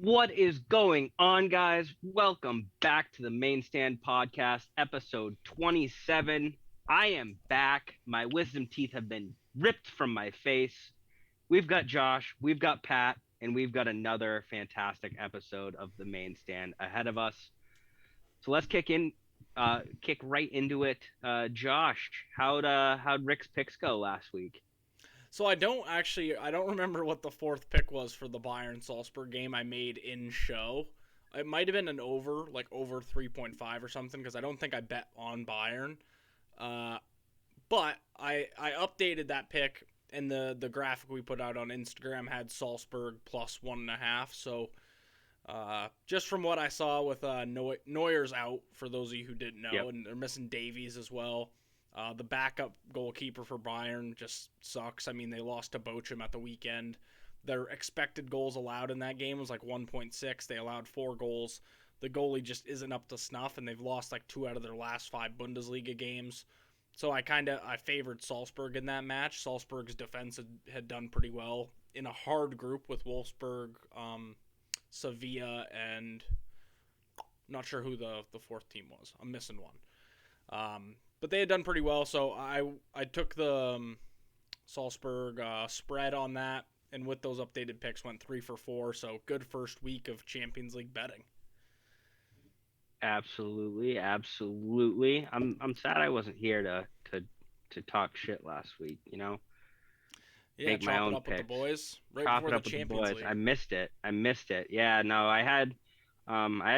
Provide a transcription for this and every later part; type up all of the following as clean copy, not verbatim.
What is going on, guys? Welcome back to the Maine Stand podcast, episode 27. I am back. My wisdom teeth have been ripped from my face. We've got Josh, we've got Pat, and we've got another fantastic episode of the Maine Stand ahead of us. So let's kick right into it. Josh, how'd Rick's picks go last week? So I don't remember what the fourth pick was for the Bayern Salzburg game I made in show. It might have been an over, like over 3.5 or something, because I don't think I bet on Bayern. Uh, but I updated that pick, and the graphic we put out on Instagram had Salzburg plus 1.5. So just from what I saw with Neuer's out, for those of you who didn't know, Yep. and they're missing Davies as well. The backup goalkeeper for Bayern just sucks. I mean, they lost to Bochum at the weekend. Their expected goals allowed in that game was like 1.6. They allowed 4 goals. The goalie just isn't up to snuff, and they've lost like 2 out of their last 5 Bundesliga games. So I favored Salzburg in that match. Salzburg's defense had done pretty well in a hard group with Wolfsburg, Sevilla, and not sure who the fourth team was. I'm missing one. But they had done pretty well, so I took the Salzburg spread on that, and with those updated picks, went 3 for 4. So good first week of Champions League betting. Absolutely, absolutely. I'm sad I wasn't here to talk shit last week, Yeah, make my chop it own up with the picks. boys right Chop before it the up with the Champions boys. I League. missed it. I missed it. Yeah, no, I had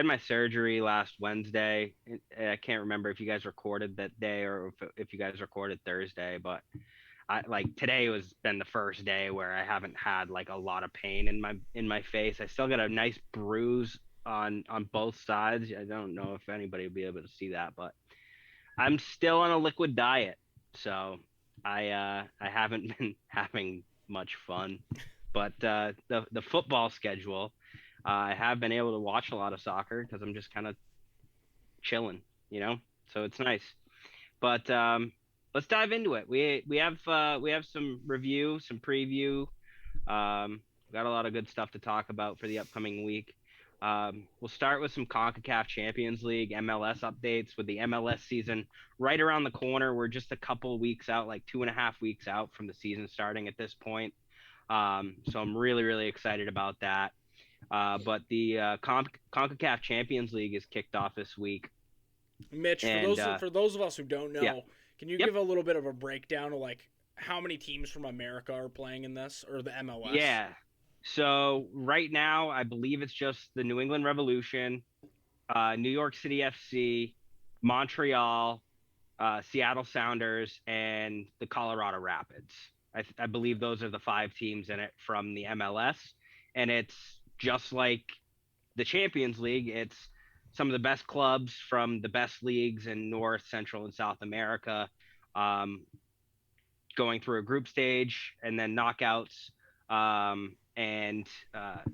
my surgery last Wednesday. I can't remember if you guys recorded that day or if you guys recorded Thursday, but I like today was been the first day where I haven't had like a lot of pain in my face. I still got a nice bruise on both sides. I don't know if anybody will be able to see that, but I'm still on a liquid diet, so I haven't been having much fun. But the football schedule, I have been able to watch a lot of soccer because I'm just kind of chilling, so it's nice. But let's dive into it. We have some review, some preview. Got a lot of good stuff to talk about for the upcoming week. We'll start with some CONCACAF Champions League MLS updates with the MLS season right around the corner. We're just a couple weeks out, like 2.5 weeks out from the season starting at this point. So I'm really, really excited about that. But the CONCACAF Champions League is kicked off this week. Mitch, for And those of us who don't yeah, know, can you yep, give a little bit of a breakdown of like how many teams from America are playing in this or the MLS? yeah. So right now, I believe it's just the New England Revolution, New York City FC, Montreal, Seattle Sounders, and the Colorado Rapids. I believe those are the five teams in it from the MLS. And it's just like the Champions League. It's some of the best clubs from the best leagues in North, Central, and South America, um, going through a group stage and then knockouts. And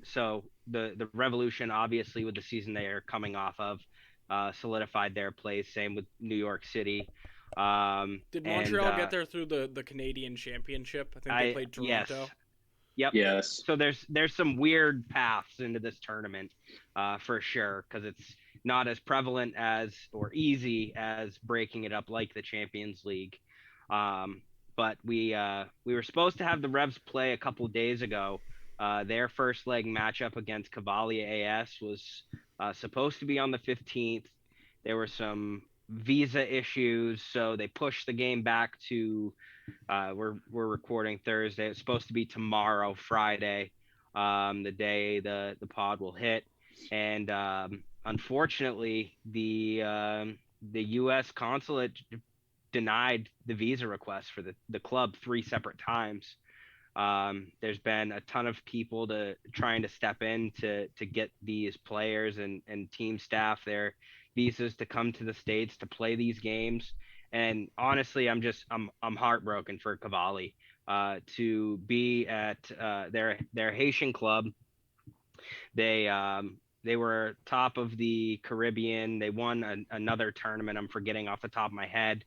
so the Revolution, obviously, with the season they are coming off of, solidified their place. Same with New York City. Did And Montreal get there through the Canadian Championship? I think they I played yes, Toronto. yep. Yes. So there's some weird paths into this tournament, for sure, because it's not as prevalent as or easy as breaking it up like the Champions League. Um, but we were supposed to have the Revs play a couple days ago. Their first leg matchup against Cavalier AS was supposed to be on the 15th. There were some visa issues, so they pushed the game back to we're recording Thursday. It's supposed to be tomorrow, Friday, the day the pod will hit. And unfortunately, the U.S. consulate denied the visa request for the club 3 separate times. There's been a ton of people trying to step in to get these players and team staff their visas to come to the states to play these games. And honestly, I'm heartbroken for Cavalli to be at their Haitian club. They were top of the Caribbean. They won another tournament. I'm forgetting off the top of my head.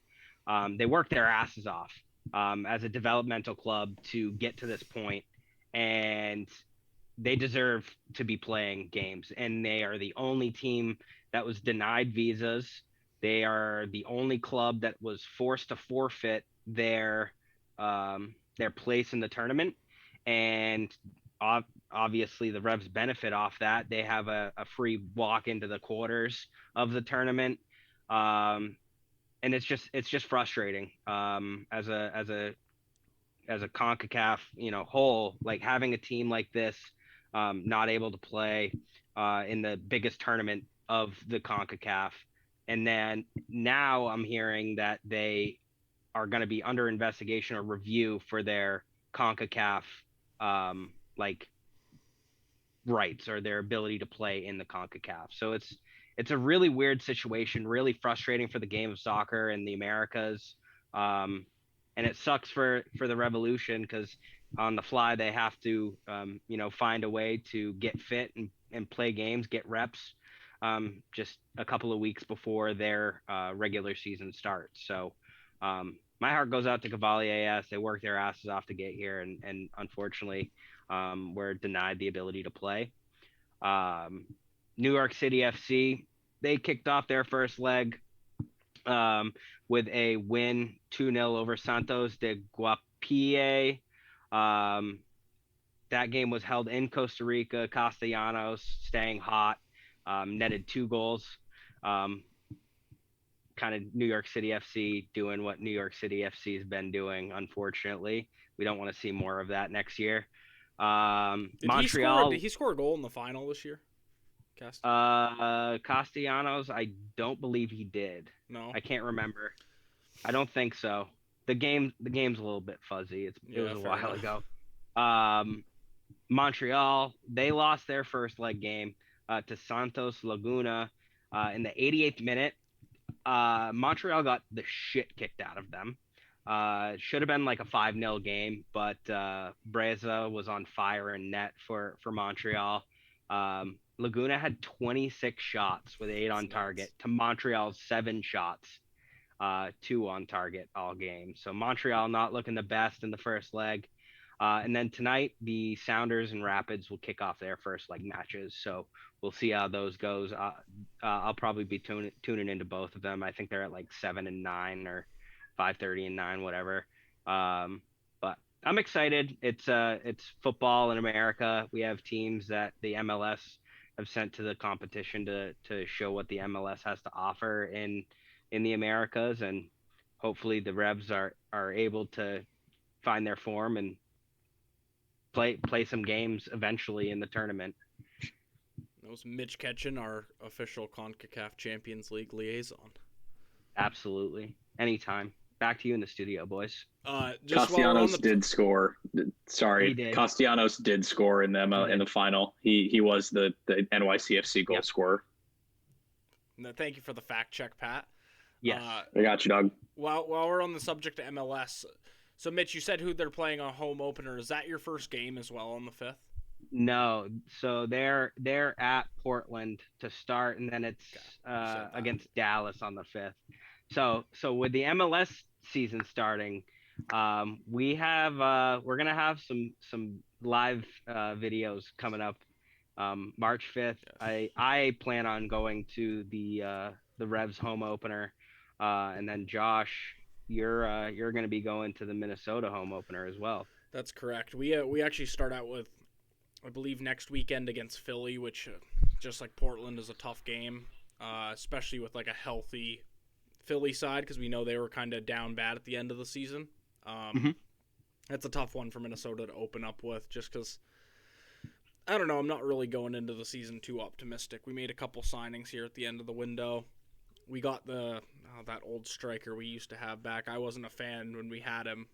They worked their asses off as a developmental club to get to this point, and they deserve to be playing games, and they are the only team that was denied visas. They are the only club that was forced to forfeit their place in the tournament, and obviously the Revs benefit off that. They have a free walk into the quarters of the tournament, and it's just frustrating as a CONCACAF, whole, like having a team like this not able to play in the biggest tournament of the CONCACAF. And then now I'm hearing that they are going to be under investigation or review for their CONCACAF like rights or their ability to play in the CONCACAF. So it's a really weird situation, really frustrating for the game of soccer in the Americas. Um, and it sucks for the Revolution because on the fly they have to find a way to get fit and play games, get reps just a couple of weeks before their regular season starts. So my heart goes out to Cavalier AS. They worked their asses off to get here, and unfortunately, were denied the ability to play. Um, New York City FC, they kicked off their first leg um, with a win 2-0 over Santos de Guapie. Um, that game was held in Costa Rica. Castellanos staying hot, netted 2 goals. Um, kind of New York City FC doing what New York City FC has been doing. Unfortunately, we don't want to see more of that next year. Montreal. Did he score a goal in the final this year? Cast? Castellanos, I don't believe he did. No. I can't remember. I don't think so. The game's a little bit fuzzy. It was a while ago. Um, Montreal, they lost their first leg game to Santos Laguna in the 88th minute. Montreal got the shit kicked out of them. It should have been like a 5-0 game, but Breza was on fire in net for Montreal. Laguna had 26 shots with 8 on target to Montreal's 7 shots, 2 on target all game. So Montreal not looking the best in the first leg. And then tonight, the Sounders and Rapids will kick off their first leg matches. So we'll see how those goes. I'll probably be tuning into both of them. I think they're at like 7 and 9 or 5:30 and 9, whatever. But I'm excited. It's football in America. We have teams that the MLS have sent to the competition to show what the MLS has to offer in the Americas, and hopefully the Revs are able to find their form and play some games eventually in the tournament. That was Mitch Ketchen, our official CONCACAF Champions League liaison. Absolutely. Anytime. Back to you in the studio, boys. Castellanos did score. Sorry, He did. Castellanos did score in the final. He was the NYCFC goal scorer. No, thank you for the fact check, Pat. Yes. I got you, Doug. While we're on the subject of MLS, so Mitch, you said who they're playing on home opener. Is that your first game as well on the 5th? No, so they're at Portland to start, and then it's against Dallas on the 5th. So with the MLS season starting, we're gonna have some live videos coming up. March 5th. Yes. I plan on going to the Revs home opener, and then Josh, you're gonna be going to the Minnesota home opener as well. That's correct. We actually start out with, I believe, next weekend against Philly, which just like Portland is a tough game, especially with like a healthy Philly side, because we know they were kind of down bad at the end of the season. That's a tough one for Minnesota to open up with, just because, I don't know, I'm not really going into the season too optimistic. We made a couple signings here at the end of the window. We got that old striker we used to have back. I wasn't a fan when we had him,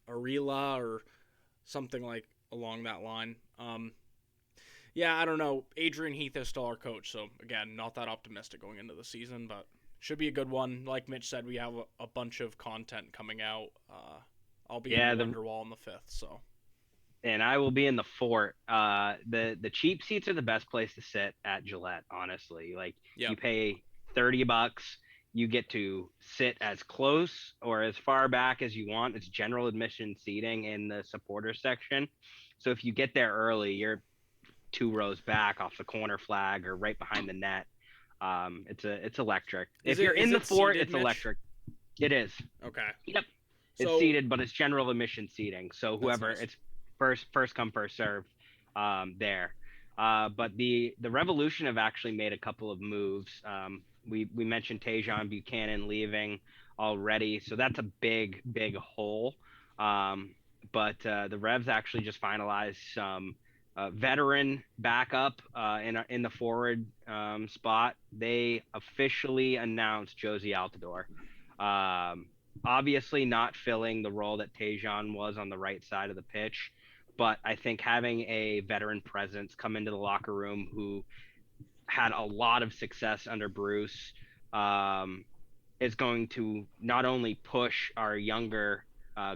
Arila or something like along that line. Yeah, I don't know. Adrian Heath is still our coach, so again, not that optimistic going into the season, but should be a good one. Like Mitch said, we have a bunch of content coming out. I'll be in the Wonderwall on the 5th, so. And I will be in the Fort. The cheap seats are the best place to sit at Gillette, honestly. Like, you pay $30, you get to sit as close or as far back as you want. It's general admission seating in the supporter section. So if you get there early, you're 2 rows back off the corner flag or right behind the net. It's electric. If you're in the fort, it's electric. It is. Okay. Yep. It's seated, but it's general admission seating. So whoever it's first come first serve there. But the Revolution have actually made a couple of moves. We mentioned Tejan Buchanan leaving already, so that's a big hole. But the Revs actually just finalized some veteran backup in the forward spot. They officially announced Josie Altidore. Obviously not filling the role that Tejan was on the right side of the pitch, but I think having a veteran presence come into the locker room who had a lot of success under Bruce is going to not only push our younger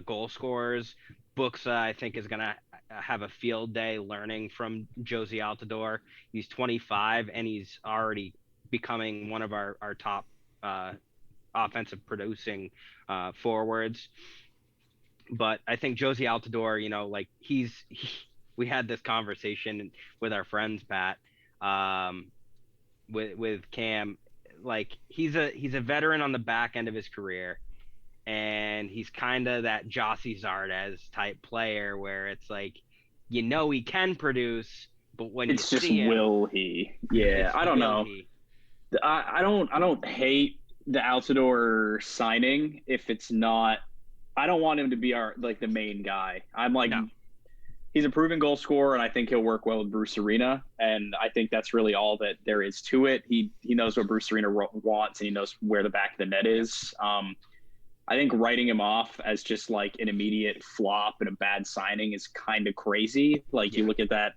goal scorers. Buxa, I think, is going to have a field day learning from Josie Altidore. He's 25 and he's already becoming one of our top offensive producing forwards. But I think Josie Altidore, like we had this conversation with our friends, Pat, with Cam. Like he's a veteran on the back end of his career, and he's kind of that Jossie Zardes type player where it's like, he can produce, but when it's you just see him, will he? Yeah, I don't know. I don't hate the Altidore signing if it's not. I don't want him to be the main guy. I'm like, no. He's a proven goal scorer, and I think he'll work well with Bruce Arena. And I think that's really all that there is to it. He knows what Bruce Arena wants, and he knows where the back of the net is. I think writing him off as just like an immediate flop and a bad signing is kind of crazy. Like you look at that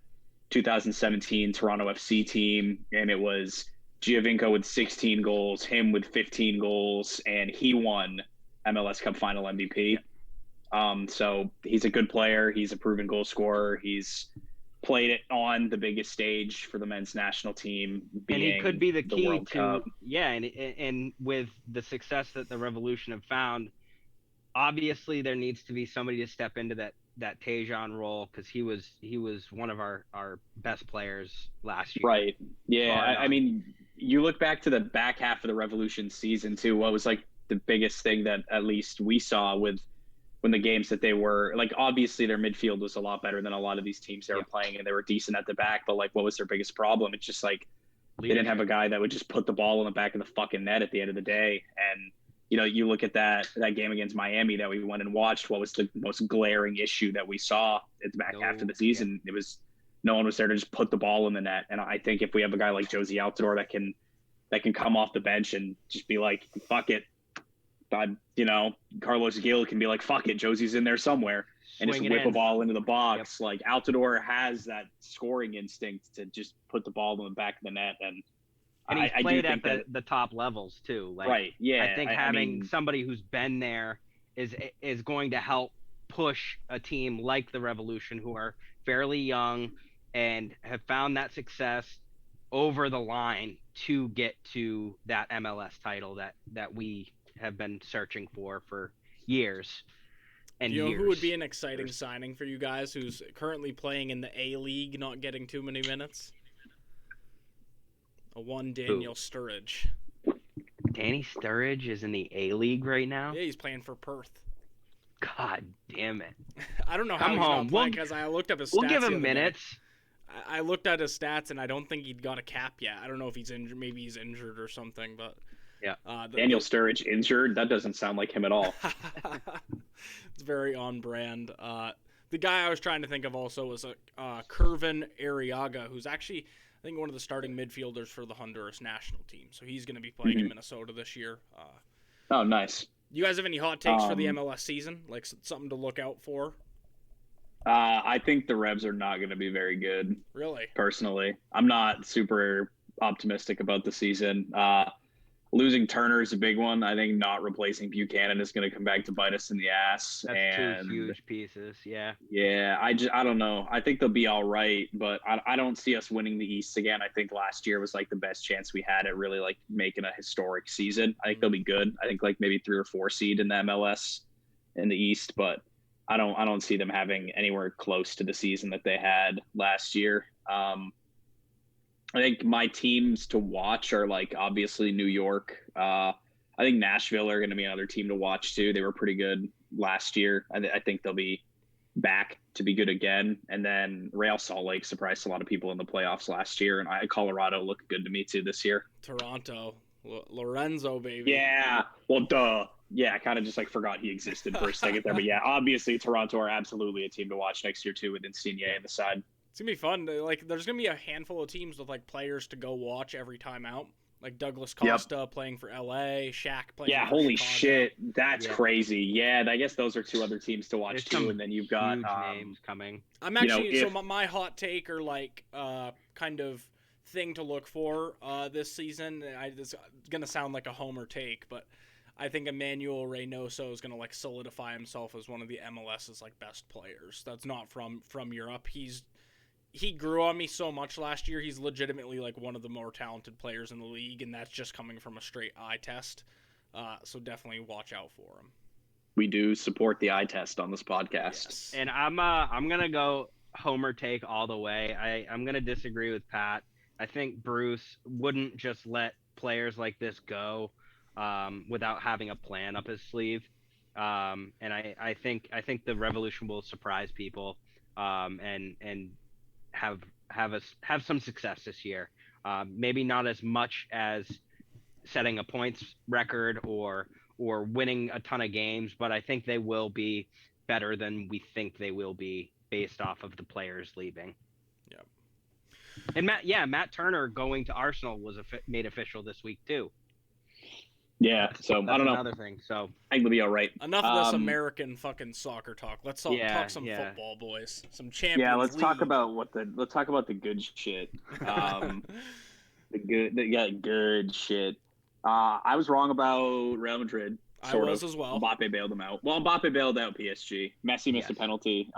2017 Toronto FC team, and it was Giovinco with 16 goals, him with 15 goals, and he won MLS Cup Final MVP. So he's a good player. He's a proven goal scorer. He's played it on the biggest stage for the men's national team. And he could be the key to, and with the success that the Revolution have found, obviously there needs to be somebody to step into that Tejan role, because he was one of our best players last year. Right. Yeah. I mean, you look back to the back half of the Revolution season too. What was like the biggest thing that at least we saw when the games that they were like, obviously their midfield was a lot better than a lot of these teams they were playing, and they were decent at the back, but like, what was their biggest problem? It's just like they didn't have a guy that would just put the ball in the back of the fucking net at the end of the day. And you look at that game against Miami that we went and watched, what was the most glaring issue that we saw at the back half of the season? It was no one was there to just put the ball in the net. And I think if we have a guy like Josie Altidore that can come off the bench and just be like, fuck it, Carlos Gil can be like, fuck it, Josie's in there somewhere, and just whip a ball into the box. Yep. Like Altidore has that scoring instinct to just put the ball in the back of the net, and he's played at the top levels too. Like, right? Yeah, I think having somebody who's been there is going to help push a team like the Revolution, who are fairly young and have found that success over the line to get to that MLS title that we have been searching for years and years. Who would be an exciting signing for you guys who's currently playing in the A-League, not getting too many minutes? Daniel Sturridge. Danny Sturridge is in the A-League right now? Yeah, he's playing for Perth. God damn it. I don't know how he's not playing, because I looked up his stats. We'll give him minutes. I looked at his stats, and I don't think he'd got a cap yet. I don't know if he's injured. Maybe he's injured or something, but... Yeah, Daniel Sturridge injured? That doesn't sound like him at all. It's very on brand. The guy I was trying to think of also was Kervin Arriaga, who's actually, I think, one of the starting midfielders for the Honduras national team. So he's going to be playing in Minnesota this year. Oh, nice. You guys have any hot takes for the MLS season? Like something to look out for? I think the Revs are not going to be very good. Really? Personally. I'm not super optimistic about the season. Losing Turner is a big one. I think not replacing Buchanan is going to come back to bite us in the ass. That's 2 huge pieces. Yeah. Yeah. I don't know. I think they'll be all right, but I don't see us winning the East again. I think last year was like the best chance we had at really like making a historic season. I think they'll be good. I think like maybe 3 or 4 seed in the MLS in the East, but I don't see them having anywhere close to the season that they had last year. I think my teams to watch are like obviously New York. I think Nashville are going to be another team to watch too. They were pretty good last year. I think they'll be back to be good again. And then Real Salt Lake surprised a lot of people in the playoffs last year, and Colorado looked good to me too this year. Toronto, Lorenzo, baby. Yeah, well, duh. Yeah, I kind of just like forgot he existed for a second there, but yeah, obviously Toronto are absolutely a team to watch next year too with Insigne in the side. It's gonna be fun. Like, there's gonna be a handful of teams with like players to go watch every time out. Like Douglas Costa playing for LA, Shaq playing. Yeah, for holy Chicago. shit, that's crazy. Yeah, I guess those are two other teams to watch too, and then you've got huge names coming. I'm actually my hot take or like kind of thing to look for this season. It's gonna sound like a homer take, but I think Emmanuel Reynoso is gonna like solidify himself as one of the MLS's like best players. That's not from Europe. He grew on me so much last year. He's legitimately like one of the more talented players in the league, and that's just coming from a straight eye test. So definitely watch out for him. We do support the eye test on this podcast. Yes. And I'm gonna go homer take all the way. I'm gonna disagree with Pat. I think Bruce wouldn't just let players like this go without having a plan up his sleeve. And I think the Revolution will surprise people and have some success this year. Maybe not as much as setting a points record or winning a ton of games, but I think they will be better than we think they will be based off of the players leaving. Yep. And Matt Turner going to Arsenal was made official this week too. Yeah, so that's I don't know. Another thing. So I think we'll be all right. Enough of this American fucking soccer talk. Let's talk some football, boys. Some Champions League. Yeah, let's talk about the good shit. Good shit. I was wrong about Real Madrid. I was as well. Mbappe bailed them out. Well, Mbappe bailed out PSG. Messi missed a penalty.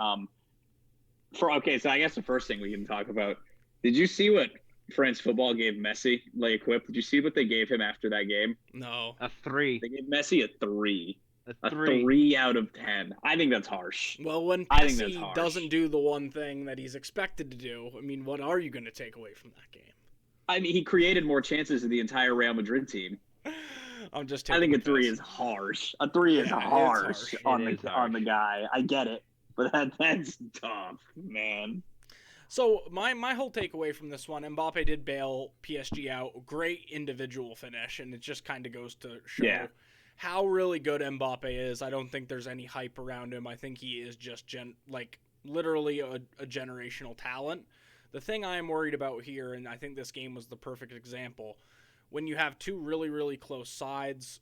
So I guess the first thing we can talk about. Did you see what France Football gave Messi, like equipped? Did you see what they gave him after that game? No. A 3. They gave Messi a 3. A 3 out of 10. I think that's harsh. Well, when Messi doesn't do the one thing that he's expected to do, I mean, what are you going to take away from that game? I mean, he created more chances than the entire Real Madrid team. I think a 3 is harsh. A 3 is harsh on the guy. I get it, but that's tough, man. So my whole takeaway from this one, Mbappe did bail PSG out. Great individual finish, and it just kind of goes to show how really good Mbappe is. I don't think there's any hype around him. I think he is just literally a generational talent. The thing I am worried about here, and I think this game was the perfect example, when you have two really, really close sides,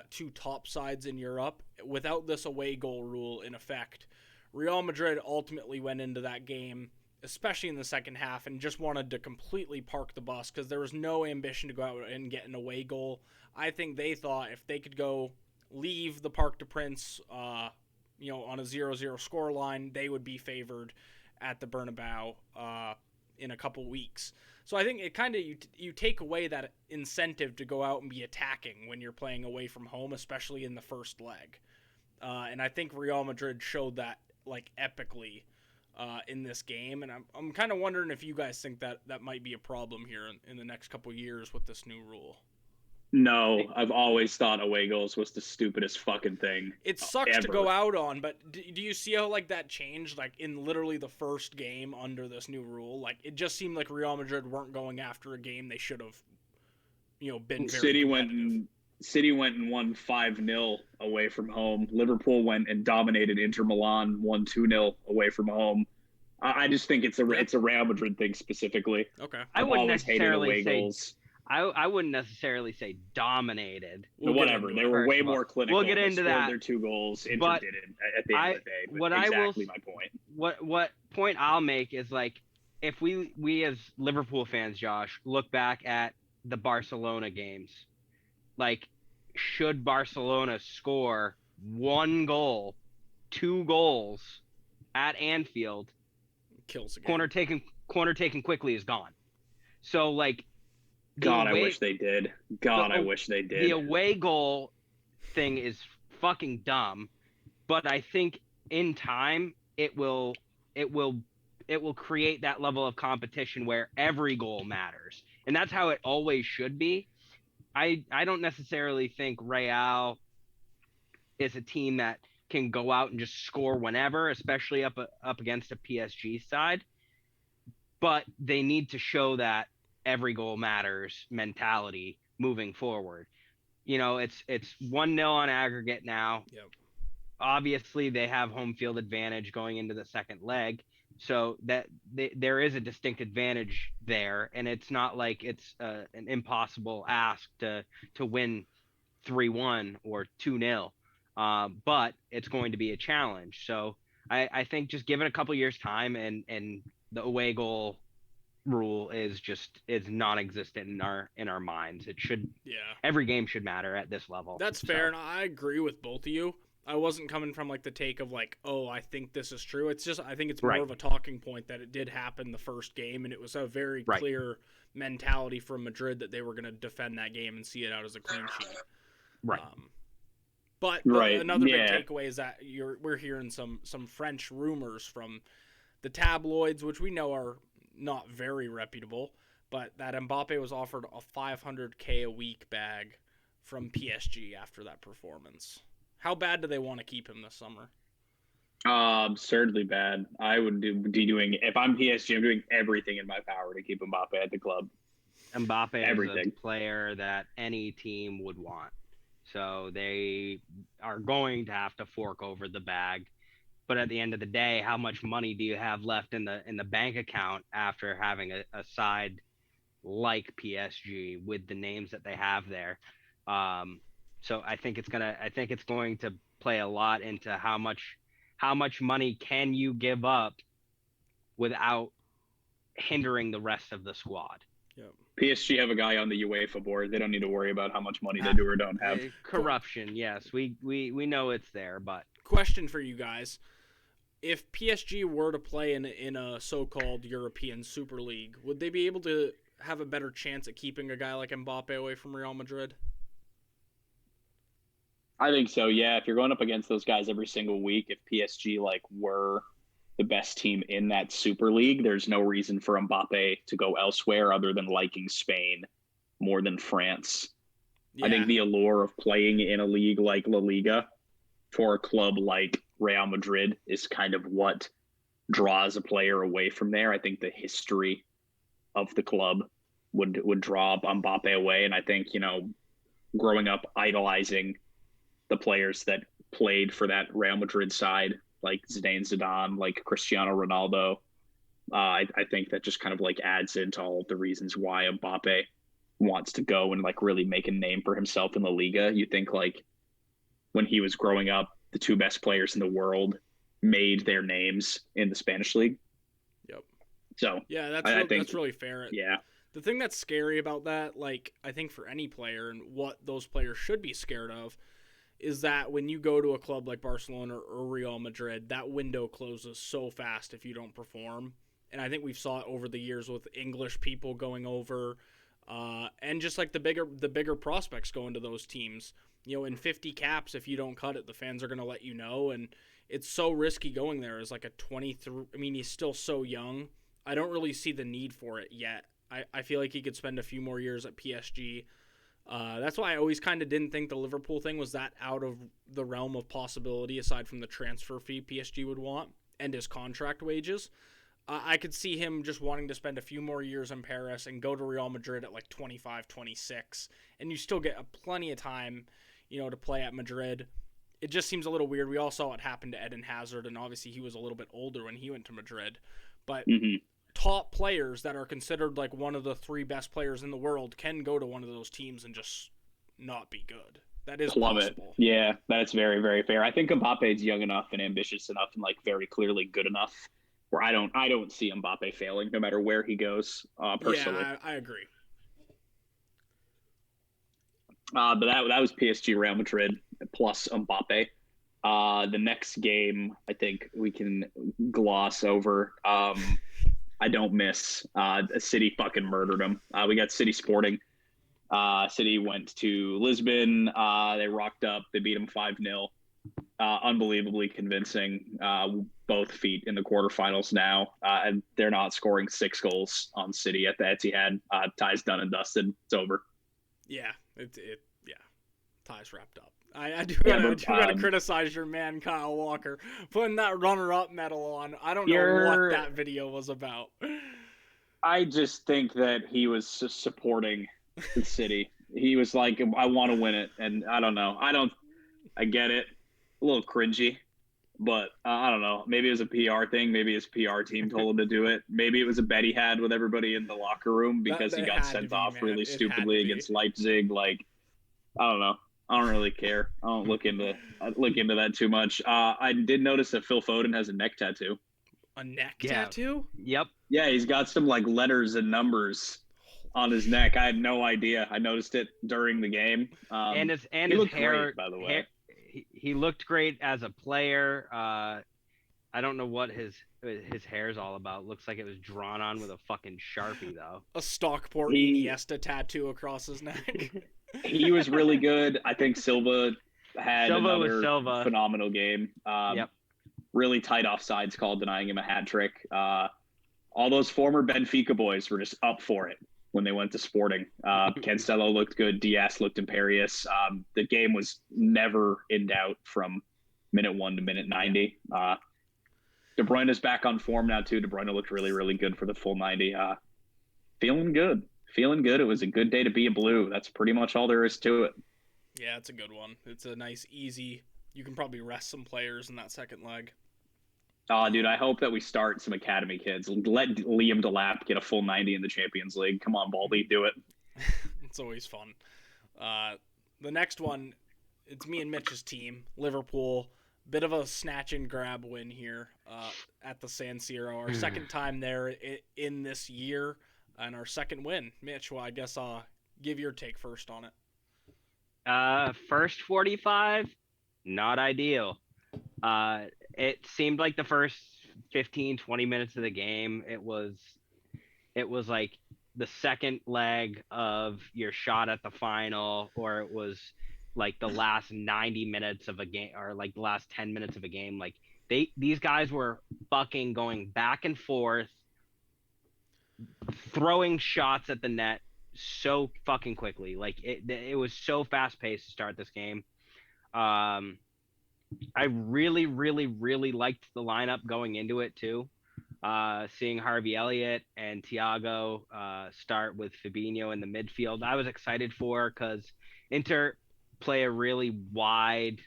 two top sides in Europe, without this away goal rule in effect, Real Madrid ultimately went into that game, especially in the second half, and just wanted to completely park the bus because there was no ambition to go out and get an away goal. I think they thought if they could go leave the Parc des Princes, on a 0-0 scoreline, they would be favored at the Bernabeu in a couple weeks. So I think it kind of you take away that incentive to go out and be attacking when you're playing away from home, especially in the first leg. And I think Real Madrid showed that like epically in this game, and I'm kind of wondering if you guys think that might be a problem here in the next couple years with this new rule. No, I've always thought away goals was the stupidest fucking thing. It sucks to go out on, but do you see how like that changed like in literally the first game under this new rule? Like it just seemed like Real Madrid weren't going after a game they should have, been very City went and won 5-0 away from home. Liverpool went and dominated Inter Milan, won 2-0 away from home. I just think it's a Real Madrid thing specifically. Okay. I wouldn't necessarily say dominated. Whatever. They were way more clinical. We'll get into that. Their 2 goals. Inter did it at the end of the day. But exactly my point. What point I'll make is like if we as Liverpool fans, Josh, look back at the Barcelona games, like should Barcelona score 1 goal, 2 goals at Anfield, kills the game. Corner taken quickly is gone. So like I wish they did. I wish they did. The away goal thing is fucking dumb, but I think in time it will it will create that level of competition where every goal matters, and that's how it always should be. I don't necessarily think Real is a team that can go out and just score whenever, especially up against a PSG side. But they need to show that every goal matters mentality moving forward. It's 1-0 on aggregate now. Yep. Obviously, they have home field advantage going into the second leg, so that there is a distinct advantage there, and it's not like it's an impossible ask to win 3-1 or 2-0. But it's going to be a challenge. So I think just give it a couple years time, and the away goal rule is non-existent in our minds. Every game should matter at this level. That's fair, and I agree with both of you. I wasn't coming from like the take of like, oh, I think this is true. It's just I think it's more of a talking point that it did happen the first game, and it was a very clear mentality from Madrid that they were going to defend that game and see it out as a clean sheet. Right. But another big takeaway is that we're hearing some French rumors from the tabloids, which we know are not very reputable, but that Mbappe was offered a $500K a week bag from PSG after that performance. How bad do they want to keep him this summer? Absurdly bad. I would be doing, if I'm PSG, I'm doing everything in my power to keep Mbappe at the club. Mbappe is a player that any team would want. So they are going to have to fork over the bag. But at the end of the day, how much money do you have left in the bank account after having a side like PSG with the names that they have there? So I think it's going to play a lot into how much money can you give up without hindering the rest of the squad. Yep. PSG have a guy on the UEFA board. They don't need to worry about how much money they do or don't have. Corruption, yes, we know it's there. But question for you guys: if PSG were to play in a so-called European Super League, would they be able to have a better chance at keeping a guy like Mbappe away from Real Madrid? I think so, yeah. If you're going up against those guys every single week, if PSG were the best team in that Super League, there's no reason for Mbappe to go elsewhere other than liking Spain more than France. Yeah. I think the allure of playing in a league like La Liga for a club like Real Madrid is kind of what draws a player away from there. I think the history of the club would draw Mbappe away. And I think, growing up idolizing the players that played for that Real Madrid side, like Zidane, like Cristiano Ronaldo, I think that just kind of adds into all of the reasons why Mbappe wants to go and really make a name for himself in La Liga. You think when he was growing up, the two best players in the world made their names in the Spanish league. Yep. So yeah, that's really fair. Yeah. The thing that's scary about that, I think for any player and what those players should be scared of, is that when you go to a club like Barcelona or Real Madrid, that window closes so fast if you don't perform. And I think we've saw it over the years with English people going over, and just the bigger prospects going to those teams. In 50 caps, if you don't cut it, the fans are going to let you know. And it's so risky going there as a 23. I mean, he's still so young. I don't really see the need for it yet. I feel like he could spend a few more years at PSG. That's why I always kind of didn't think the Liverpool thing was that out of the realm of possibility, aside from the transfer fee PSG would want and his contract wages. I could see him just wanting to spend a few more years in Paris and go to Real Madrid at 25, 26, and you still get plenty of time, to play at Madrid. It just seems a little weird. We all saw what happened to Eden Hazard, and obviously he was a little bit older when he went to Madrid. But top players that are considered one of the three best players in the world can go to one of those teams and just not be good. That is possible. It. Yeah, that's very, very fair. I think Mbappe is young enough and ambitious enough and very clearly good enough where I don't see Mbappe failing no matter where he goes. Personally, yeah, I agree. But that was PSG Real Madrid plus Mbappe. The next game I think we can gloss over. I don't miss. City fucking murdered them. We got City Sporting. City went to Lisbon. They rocked up. They beat them 5-0. unbelievably convincing. Both feet in the quarterfinals now, and they're not scoring 6 goals on City at the Etihad. Tie's done and dusted. It's over. Yeah, Tie's wrapped up. I do gotta criticize your man Kyle Walker putting that runner-up medal on. I don't know what that video was about. I just think that he was supporting the City. He was like, I want to win it, and I don't know. I get it. A little cringy, but I don't know. Maybe it was a PR thing. Maybe his PR team told him to do it. Maybe it was a bet he had with everybody in the locker room because he got sent off really stupidly against Leipzig. Like, I don't know. I don't really care. I don't look into that too much. I did notice that Phil Foden has a neck tattoo. A neck tattoo? Yep. Yeah, he's got some like letters and numbers on his neck. I had no idea. I noticed it during the game. And his hair, great, by the way. He looked great as a player. I don't know what his hair's all about. Looks like it was drawn on with a fucking Sharpie, though. A Stockport Iniesta tattoo across his neck. He was really good. I think Silva had another phenomenal game. Yep. Really tight offsides call, denying him a hat trick. All those former Benfica boys were just up for it when they went to Sporting. Cancelo looked good. Diaz looked imperious. The game was never in doubt from minute 1 to minute 90. De Bruyne is back on form now, too. De Bruyne looked really, really good for the full 90. Feeling good. It was a good day to be a Blue. That's pretty much all there is to it. Yeah, it's a good one. It's a nice, easy. You can probably rest some players in that second leg. Oh, dude, I hope that we start some academy kids. Let Liam Delap get a full 90 in the Champions League. Come on, Baldy, do it. It's always fun. The next one, it's me and Mitch's team, Liverpool. Bit of a snatch and grab win here at the San Siro. Our second time there in this year, and our second win. Mitch, well, I guess I'll give your take first on it. First 45, not ideal. It seemed like the first 15, 20 minutes of the game, it was like the second leg of your shot at the final, or it was like the last 90 minutes of a game, or like the last 10 minutes of a game. Like these guys were fucking going back and forth, throwing shots at the net so fucking quickly. Like it was so fast paced to start this game. I really, really, really liked the lineup going into it too. Seeing Harvey Elliott and Thiago start with Fabinho in the midfield, I was excited for, because Inter play a really wide,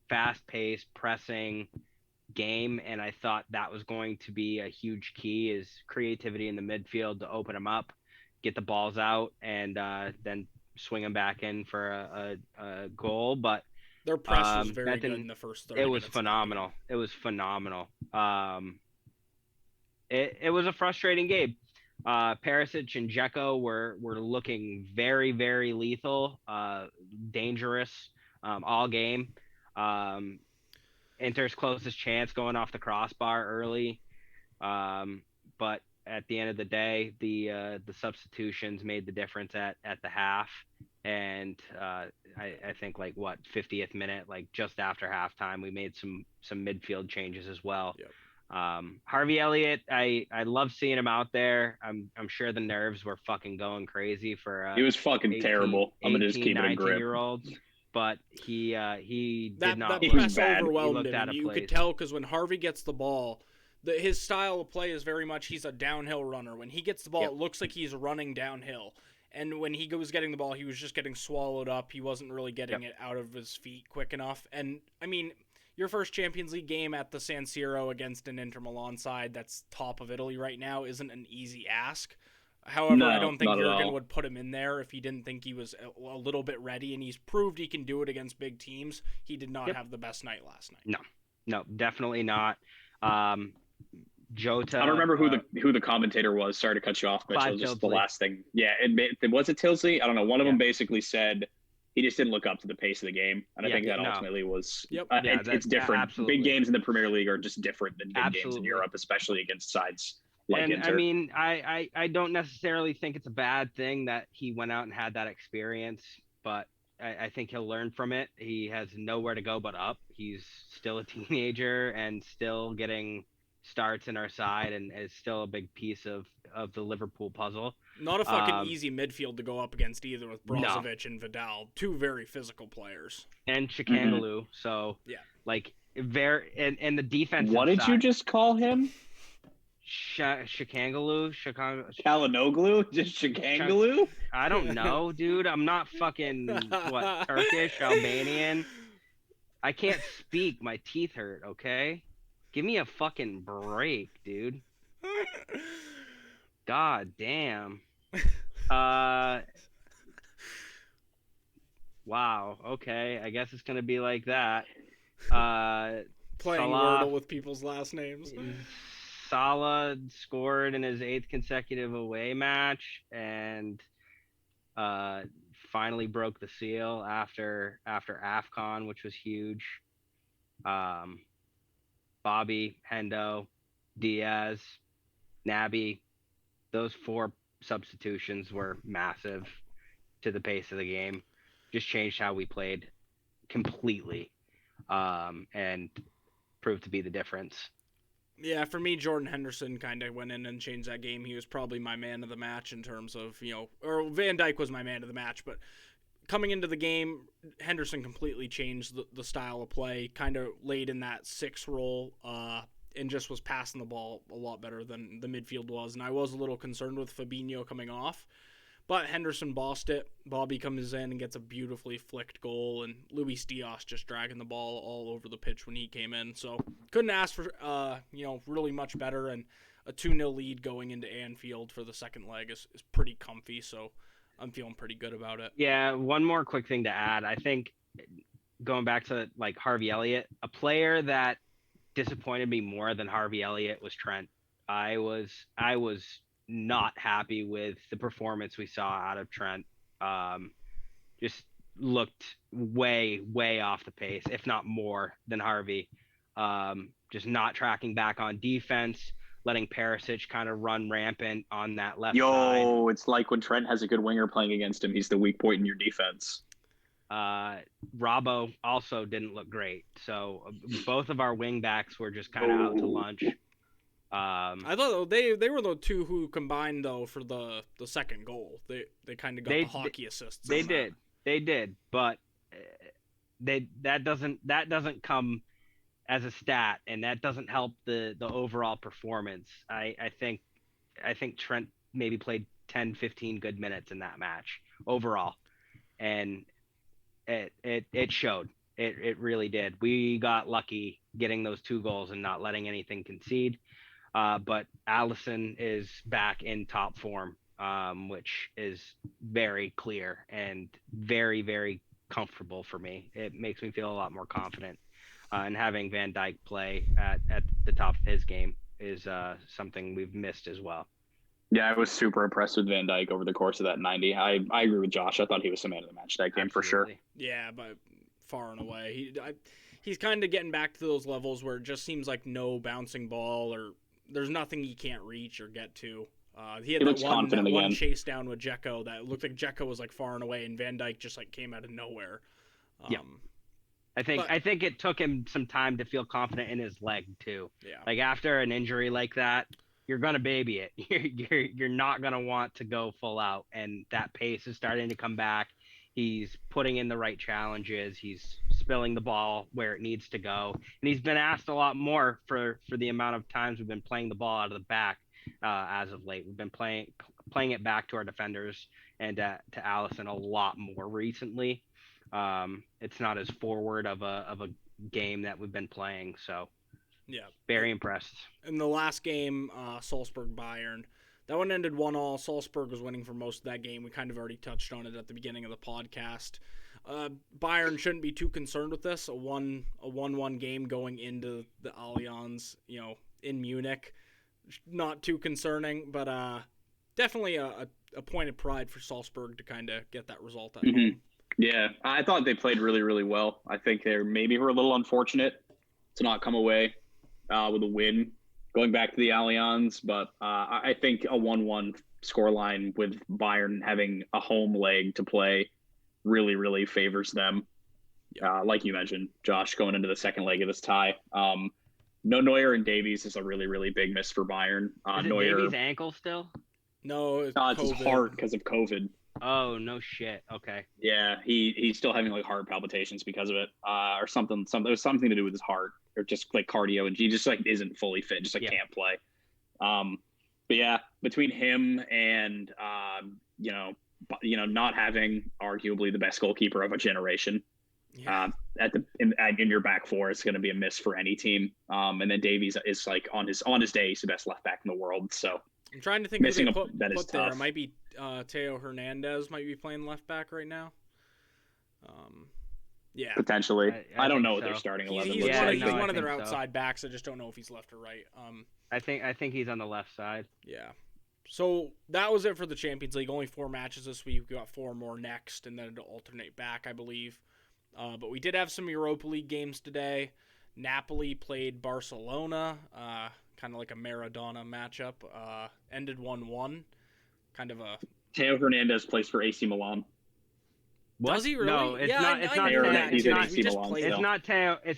fast-paced, pressing game, and I thought that was going to be a huge key, is creativity in the midfield to open them up, get the balls out, and then swing them back in for a goal. But their press was very good in the first 30 minutes. It was phenomenal. It was phenomenal. It was a frustrating game. Perisic and Dzeko were looking very, very lethal, dangerous all game. Inter's closest chance going off the crossbar early, but at the end of the day, the substitutions made the difference at the half. And I think 50th minute, like just after halftime, we made some midfield changes as well. Yep. Harvey Elliott, I love seeing him out there. I'm sure the nerves were fucking going crazy for he was fucking terrible. I'm gonna just keep it a grip. 19-year-olds, but he did not. That press overwhelmed him. You could tell, because when Harvey gets the ball, his style of play is very much, he's a downhill runner. When he gets the ball, It looks like he's running downhill. And when he was getting the ball, he was just getting swallowed up. He wasn't really getting it out of his feet quick enough. And, I mean, your first Champions League game at the San Siro against an Inter Milan side that's top of Italy right now isn't an easy ask. However, I don't think Jurgen would put him in there if he didn't think he was a little bit ready, and he's proved he can do it against big teams. He did not have the best night last night. No, definitely not. Jota. I don't remember who the commentator was. Sorry to cut you off, Mitchell. Just the last thing. Yeah, was it Tilsley? I don't know. One of them basically said he just didn't look up to the pace of the game, and I think that ultimately was. Yep. It's different. Absolutely. Big games in the Premier League are just different than big games in Europe, especially against sides like Inter. I mean, I don't necessarily think it's a bad thing that he went out and had that experience, but I think he'll learn from it. He has nowhere to go but up. He's still a teenager and still getting starts in our side, and is still a big piece of the Liverpool puzzle. Not a fucking easy midfield to go up against either, with No. Brozovic and Vidal, two very physical players. And Chikangalu. So Yeah. like very and the defensive What did side. you just call him? Chikangalu? Kalinoglu? Just Chikangalu? I don't know, dude. I'm not fucking Turkish, Albanian. I can't speak. My teeth hurt, okay? Give me a fucking break, dude. God damn. Wow. Okay. I guess it's gonna be like that. Playing Wordle with people's last names. Salah scored in his 8th consecutive away match, and finally broke the seal after AFCON, which was huge. Bobby, Hendo, Diaz, Naby, those 4 substitutions were massive to the pace of the game. Just changed how we played completely, and proved to be the difference. Yeah, for me, Jordan Henderson kind of went in and changed that game. He was probably my man of the match in terms of, or Van Dijk was my man of the match, but coming into the game, Henderson completely changed the style of play, kind of laid in that 6 role, and just was passing the ball a lot better than the midfield was. And I was a little concerned with Fabinho coming off, but Henderson bossed it. Bobby comes in and gets a beautifully flicked goal, and Luis Diaz just dragging the ball all over the pitch when he came in. So couldn't ask for, really much better. And a 2-0 lead going into Anfield for the second leg is pretty comfy. So I'm feeling pretty good about it. Yeah, one more quick thing to add. I think going back to like Harvey Elliott, a player that disappointed me more than Harvey Elliott was Trent. I was not happy with the performance we saw out of Trent. Just looked way off the pace, if not more than Harvey. Just not tracking back on defense, letting Perisic kind of run rampant on that left side. It's like when Trent has a good winger playing against him, he's the weak point in your defense. Robbo also didn't look great. So both of our wing backs were just kind of out to lunch. I thought they were the two who combined though for the second goal. They kind of got the hockey assists. They did, but that doesn't come as a stat, and that doesn't help the overall performance. I think Trent maybe played 10-15 good minutes in that match overall, and it showed. It really did. We got lucky getting those 2 goals and not letting anything concede. But Alisson is back in top form, which is very clear and very, very comfortable for me. It makes me feel a lot more confident. And having Van Dijk play at the top of his game is something we've missed as well. Yeah, I was super impressed with Van Dijk over the course of that 90. I agree with Josh. I thought he was the man of the match that game. Absolutely. For sure. Yeah, but far and away. He's kind of getting back to those levels where it just seems like no bouncing ball, or there's nothing he can't reach or get to. He had that one chase down with Dzeko that looked like Dzeko was like far and away, and Van Dijk just like came out of nowhere. Yeah. I think it took him some time to feel confident in his leg too. Yeah. Like after an injury like that, you're gonna baby it. You're not gonna want to go full out, and that pace is starting to come back. He's putting in the right challenges. He's spilling the ball where it needs to go, and he's been asked a lot more for the amount of times we've been playing the ball out of the back as of late. We've been playing it back to our defenders and to Alisson a lot more recently. It's not as forward of a game that we've been playing, so yeah, very impressed. In the last game, Salzburg Bayern, that one ended 1-1. Salzburg was winning for most of that game. We kind of already touched on it at the beginning of the podcast. Bayern shouldn't be too concerned with this. A 1-1 game going into the Allianz, in Munich, not too concerning, but definitely a point of pride for Salzburg to kind of get that result at home. Yeah, I thought they played really, really well. I think they maybe were a little unfortunate to not come away with a win going back to the Allianz, but I think a 1-1 scoreline with Bayern having a home leg to play really, really favors them. Like you mentioned, Josh, going into the second leg of this tie. No Neuer and Davies is a really, really big miss for Bayern. Is it Neuer, Davies' ankle still? No, it's his heart because of COVID. Oh, no shit. Okay. Yeah, he's still having like heart palpitations because of it, or something. It was something to do with his heart, or just like cardio, and he just like isn't fully fit, just like can't play. But yeah, between him and not having arguably the best goalkeeper of a generation, in your back four, it's going to be a miss for any team. And then Davies is like on his day, he's the best left back in the world. So I'm trying to think who they put that is there. tough. It might be Teo Hernandez might be playing left back right now. Yeah, potentially. I don't know what so. they're starting 11. He's one of their outside backs. I just don't know if he's left or right. I think he's on the left side. Yeah. So that was it for the Champions League. Only 4 matches this week. We got 4 more next, and then it'll alternate back, I believe. But we did have some Europa League games today. Napoli played Barcelona, kind of like a Maradona matchup. Ended 1-1. Kind of a. Teo Hernandez plays for AC Milan. What? Does he really? No, it's not. It's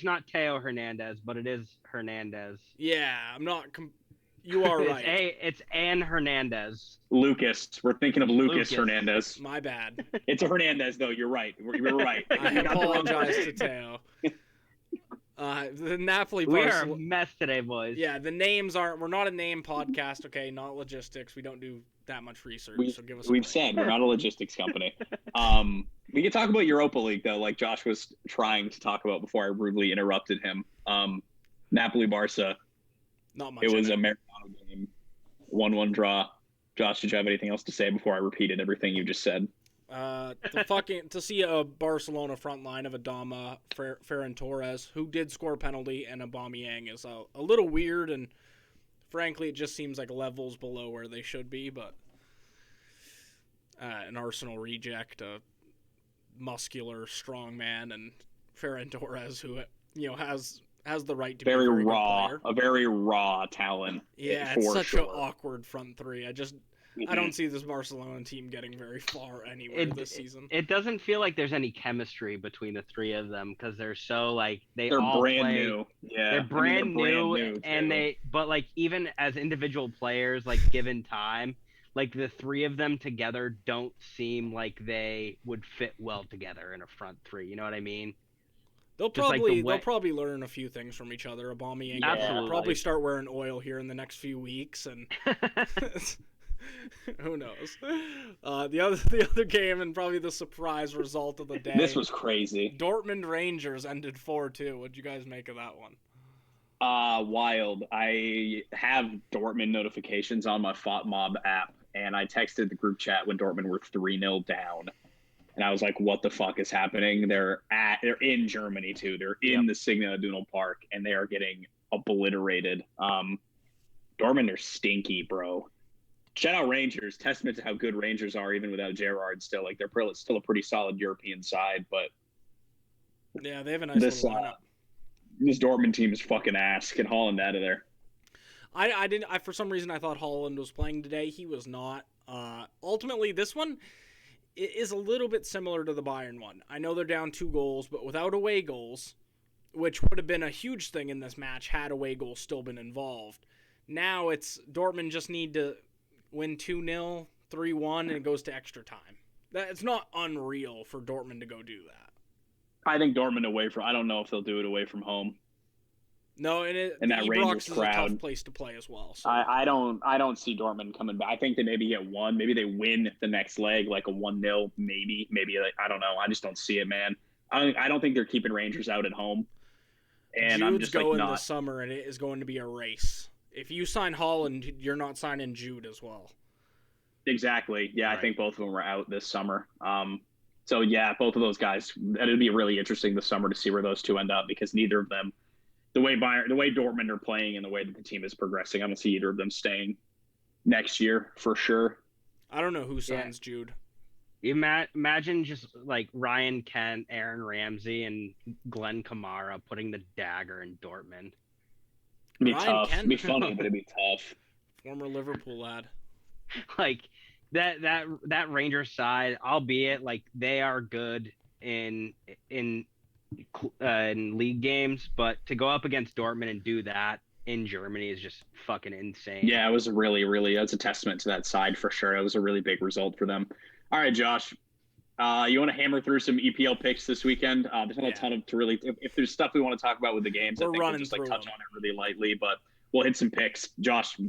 not Teo Hernandez, but it is Hernandez. Yeah, I'm not. You are right. It's An Hernandez. Lucas. We're thinking of Lucas Hernandez. My bad. It's a Hernandez, though. You're right. You're right. I apologize to Teo. The Napoli. We are a mess today, boys. Yeah, the names aren't. We're not a name podcast, okay? Not logistics. We don't do that much research. So give us. We've said we're not a logistics company. We can talk about Europa League though, like Josh was trying to talk about before I rudely interrupted him. Napoli Barca. Not much. It was a Maradona game, 1-1 draw. Josh, did you have anything else to say before I repeated everything you just said? To see a Barcelona front line of Adama, Ferran Torres, who did score a penalty, and Aubameyang is a little weird, and frankly, it just seems like levels below where they should be. But an Arsenal reject, a muscular, strong man, and Ferran Torres, who has the right to be a very raw, good player. A very raw talent. Yeah, it's such an awkward front three. I don't see this Barcelona team getting very far anywhere this season. It doesn't feel like there's any chemistry between the three of them because they're so like they're all brand play, new. Yeah, they're brand new, and but like even as individual players, like given time, like the three of them together don't seem like they would fit well together in a front three. You know what I mean? They'll probably learn a few things from each other. Aubameyang will probably start wearing oil here in the next few weeks, and who knows? The other game and probably the surprise result of the day. This was crazy. Dortmund Rangers ended 4-2. What'd you guys make of that one? Wild. I have Dortmund notifications on my FOTMob app, and I texted the group chat when Dortmund were 3-0 down. And I was like, what the fuck is happening? They're in Germany too. They're in the Signal Iduna Park, and they are getting obliterated. Dortmund are stinky, bro. Shout out Rangers. Testament to how good Rangers are, even without Gerrard. Still, like they're still a pretty solid European side, but yeah, they have a nice little lineup. This Dortmund team is fucking ass. Get Haaland out of there. I didn't. For some reason, I thought Haaland was playing today. He was not. Ultimately, this one is a little bit similar to the Bayern one. I know they're down 2 goals, but without away goals, which would have been a huge thing in this match had away goals still been involved. Now it's Dortmund just need to win 2-0, 3-1, and it goes to extra time. It's not unreal for Dortmund to go do that. I think Dortmund I don't know if they'll do it away from home. No, and that Rangers crowd is a tough place to play as well. So. I don't see Dortmund coming back. I think they maybe get one. Maybe they win the next leg, like a 1-0. Maybe like, I don't know. I just don't see it, man. I don't think they're keeping Rangers out at home. And Jude's I'm just going not. This summer, and it is going to be a race. If you sign Haaland, you're not signing Jude as well. Exactly. Yeah, right. I think both of them are out this summer. So yeah, both of those guys. It'd be really interesting this summer to see where those two end up, because neither of them. The way Dortmund are playing and the way that the team is progressing, I don't see either of them staying next year for sure. I don't know who signs Jude. You imagine just like Ryan Kent, Aaron Ramsey, and Glenn Kamara putting the dagger in Dortmund. It'd be tough. It'd be funny, but it'd be tough. Former Liverpool lad. Like, that Rangers side, albeit like they are good in league games, but to go up against Dortmund and do that in Germany is just fucking insane. Yeah, it was really that's a testament to that side for sure. It was a really big result for them. All right, Josh, you want to hammer through some EPL picks this weekend? There's not a ton of to really. If there's stuff we want to talk about with the games, I think we'll just touch on it really lightly, but we'll hit some picks. Josh,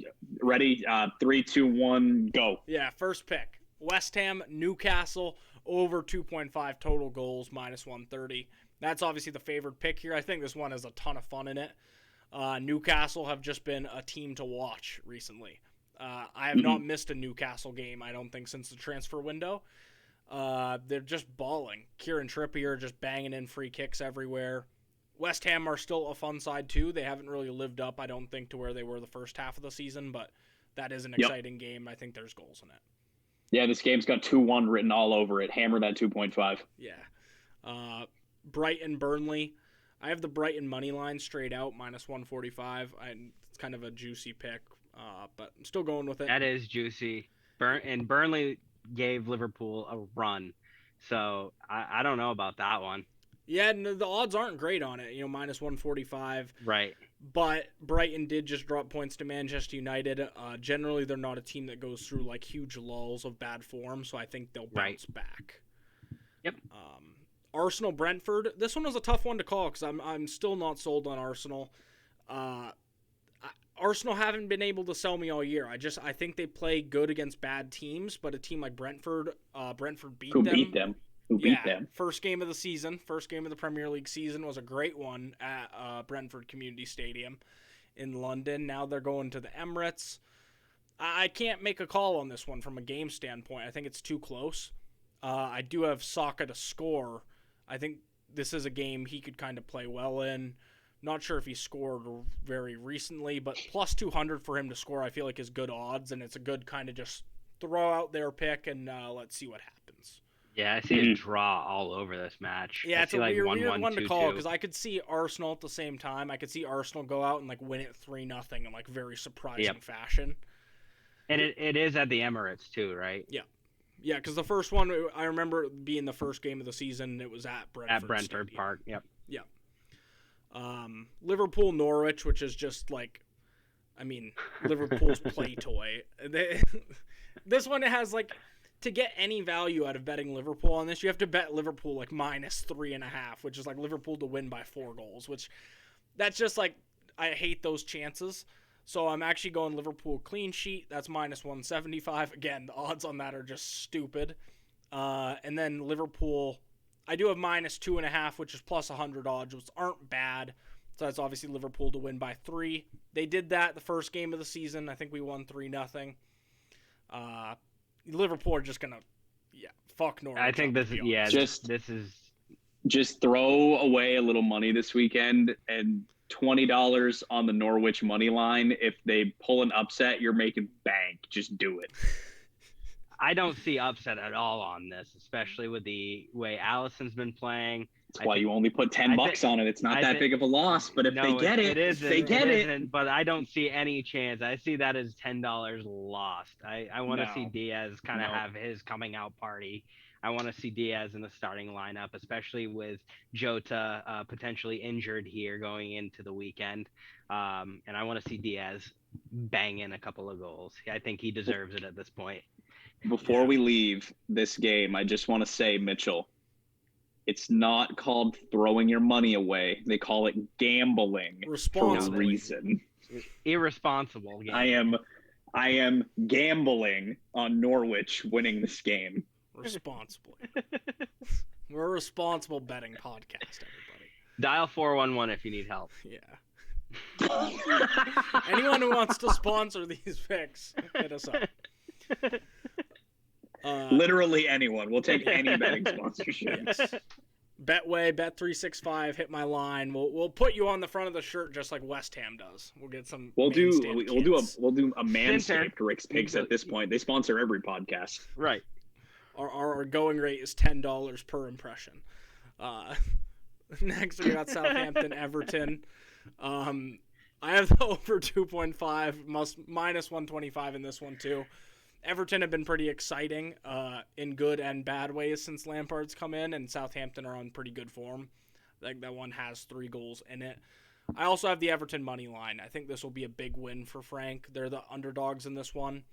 ready? 3, 2, 1, go. Yeah, first pick: West Ham, Newcastle, over 2.5 total goals, -130. That's obviously the favored pick here. I think this one has a ton of fun in it. Newcastle have just been a team to watch recently. I have not missed a Newcastle game, I don't think, since the transfer window. They're just balling. Kieran Trippier just banging in free kicks everywhere. West Ham are still a fun side, too. They haven't really lived up, I don't think, to where they were the first half of the season, but that is an exciting game. I think there's goals in it. Yeah, this game's got 2-1 written all over it. Hammer that 2.5. Yeah. Brighton, Burnley. I have the Brighton money line straight out, -145. It's kind of a juicy pick, but I'm still going with it. That is juicy. Burnley gave Liverpool a run, so I don't know about that one. Yeah, no, the odds aren't great on it, -145. Right. But Brighton did just drop points to Manchester United. Generally, they're not a team that goes through like huge lulls of bad form, so I think they'll bounce back. Yep. Arsenal, Brentford. This one was a tough one to call because I'm still not sold on Arsenal. Arsenal haven't been able to sell me all year. I think they play good against bad teams, but a team like Brentford beat them. Who beat them? First game of the season, first game of the Premier League season was a great one at Brentford Community Stadium in London. Now they're going to the Emirates. I can't make a call on this one from a game standpoint. I think it's too close. I do have Saka to score. I think this is a game he could kind of play well in. Not sure if he scored very recently, but plus 200 for him to score I feel like is good odds, and it's a good kind of just throw out their pick and let's see what happens. Yeah, I see a draw all over this match. Yeah, it's a weird one to call because I could see Arsenal at the same time. I could see Arsenal go out and like win it 3-0 in like very surprising fashion. And it is at the Emirates too, right? Yeah. Yeah, because the first one, I remember being the first game of the season. It was at Brentford. At Brentford Stadium. Park, yep. Yeah. Liverpool Norwich, which is just like, Liverpool's play toy. This one has like, to get any value out of betting Liverpool on this, you have to bet Liverpool like -3.5, which is like Liverpool to win by 4 goals, which that's just like, I hate those chances. So I'm actually going Liverpool clean sheet. That's -175. Again, the odds on that are just stupid. And then Liverpool, I do have -2.5, which is plus 100 odds, which aren't bad. So that's obviously Liverpool to win by 3. They did that the first game of the season. I think we won 3-0. Liverpool are just gonna, fuck Norwich. I think this is just throw away a little money this weekend and $20 on the Norwich money line. If they pull an upset, you're making bank. Just do it. I don't see upset at all on this, especially with the way Allison's been playing. That's why you only put $10 on it. It's not that big of a loss, but if they get it, but I don't see any chance. I see that as $10 lost. I want to see Diaz kind of have his coming out party. I want to see Diaz in the starting lineup, especially with Jota potentially injured here going into the weekend. And I want to see Diaz bang in a couple of goals. I think he deserves it at this point. Before we leave this game, I just want to say, Mitchell, it's not called throwing your money away. They call it gambling for a reason. Irresponsible gambling. I am gambling on Norwich winning this game. Responsibly. We're a responsible betting podcast, everybody. Dial 411 if you need help. Yeah. Anyone who wants to sponsor these picks, hit us up. Literally anyone. We'll take any betting sponsorship. Yes. Betway, Bet365, hit my line. We'll put you on the front of the shirt just like West Ham does. We'll get some. We'll do a Manscaped Rick's Picks at this point. They sponsor every podcast. Right. Our going rate is $10 per impression. Next we got Southampton Everton. I have the over 2.5 minus 125 in this one too. Everton have been pretty exciting in good and bad ways since Lampard's come in, and Southampton are on pretty good form. Like that one has 3 goals in it. I also have the Everton money line. I think this will be a big win for Frank. They're the underdogs in this one.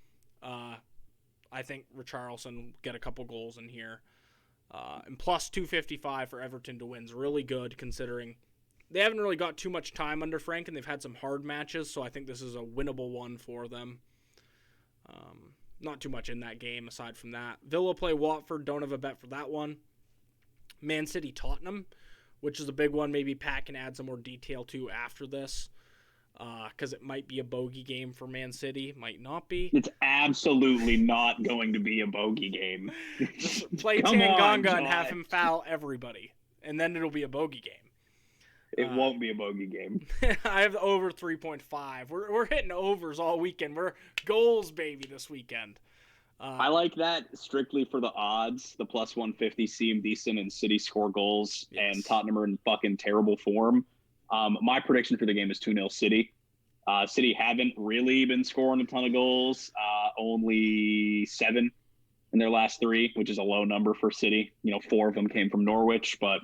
I think Richarlison will get a couple goals in here. And plus 255 for Everton to win is really good considering they haven't really got too much time under Frank and they've had some hard matches, so I think this is a winnable one for them. Not too much in that game aside from that. Villa play Watford, don't have a bet for that one. Man City Tottenham, which is a big one. Maybe Pat can add some more detail to after this because it might be a bogey game for Man City. Might not be. It's absolutely not going to be a bogey game. Just play Tanganga and have him foul everybody, and then it'll be a bogey game. It won't be a bogey game. I have the over 3.5. We're hitting overs all weekend. We're goals, baby, this weekend. I like that strictly for the odds. The plus 150 seem decent, and City score goals, and Tottenham are in fucking terrible form. My prediction for the game is 2-0 City. City haven't really been scoring a ton of goals. Only 7 in their last 3, which is a low number for City. 4 of them came from Norwich, but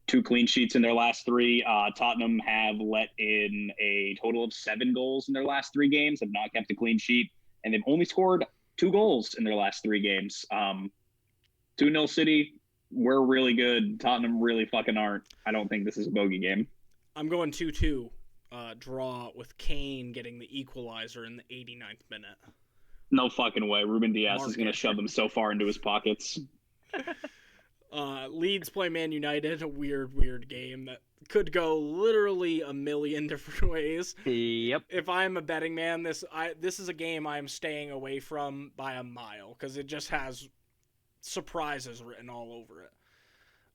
2 clean sheets in their last 3. Tottenham have let in a total of 7 goals in their last 3 games, have not kept a clean sheet, and they've only scored 2 goals in their last 3 games. 2-0 City, we're really good. Tottenham really fucking aren't. I don't think this is a bogey game. I'm going 2-2 draw with Kane getting the equalizer in the 89th minute. No fucking way. Ruben Diaz is going to shove them so far into his pockets. Leeds play Man United, a weird game that could go literally a million different ways. Yep. If I'm a betting man, this is a game I'm staying away from by a mile because it just has surprises written all over it.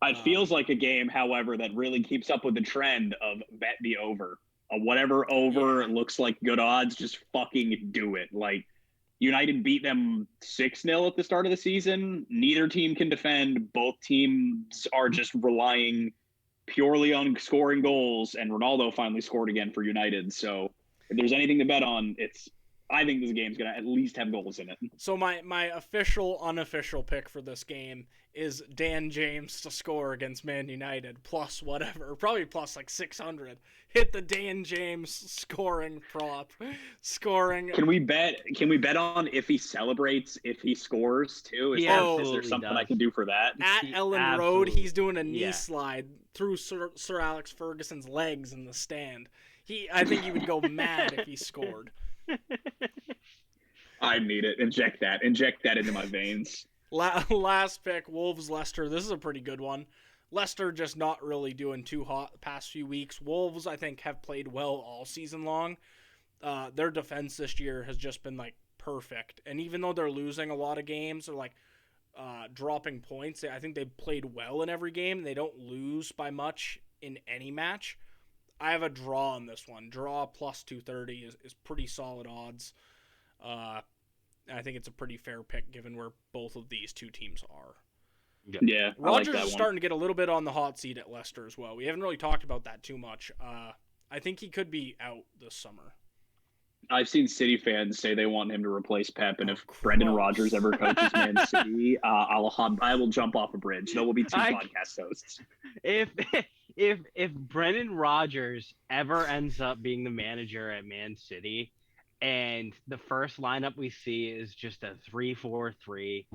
It feels like a game, however, that really keeps up with the trend of bet the over. Whatever over looks like good odds, just fucking do it. Like, United beat them 6-0 at the start of the season. Neither team can defend. Both teams are just relying purely on scoring goals, and Ronaldo finally scored again for United. So if there's anything to bet on, I think this game's going to at least have goals in it. So my official, unofficial pick for this game is Dan James to score against Man United, plus whatever, probably plus like 600. Hit the Dan James scoring prop. Scoring. Can we bet on if he celebrates, if he scores too? Is there something I can do for that? At Ellen Road, he's doing a knee slide through Sir Alex Ferguson's legs in the stand. I think he would go mad if he scored. I need it. Inject that into my veins. Last pick, Wolves-Leicester. This is a pretty good one. Leicester just not really doing too hot the past few weeks. Wolves, I think, have played well all season long. Their defense this year has just been, like, perfect. And even though they're losing a lot of games, they're, like, dropping points. I think they've played well in every game. They don't lose by much in any match. I have a draw on this one. Draw plus 230 is pretty solid odds. I think it's a pretty fair pick given where both of these two teams are. Yeah, Rodgers is starting to get a little bit on the hot seat at Leicester as well. We haven't really talked about that too much. I think he could be out this summer. I've seen City fans say they want him to replase Pep, and if Brendan Rodgers ever coaches Man City, I will jump off a bridge. There will be 2 podcast hosts. If Brendan Rodgers ever ends up being the manager at Man City, and the first lineup we see is just a 3-4-3,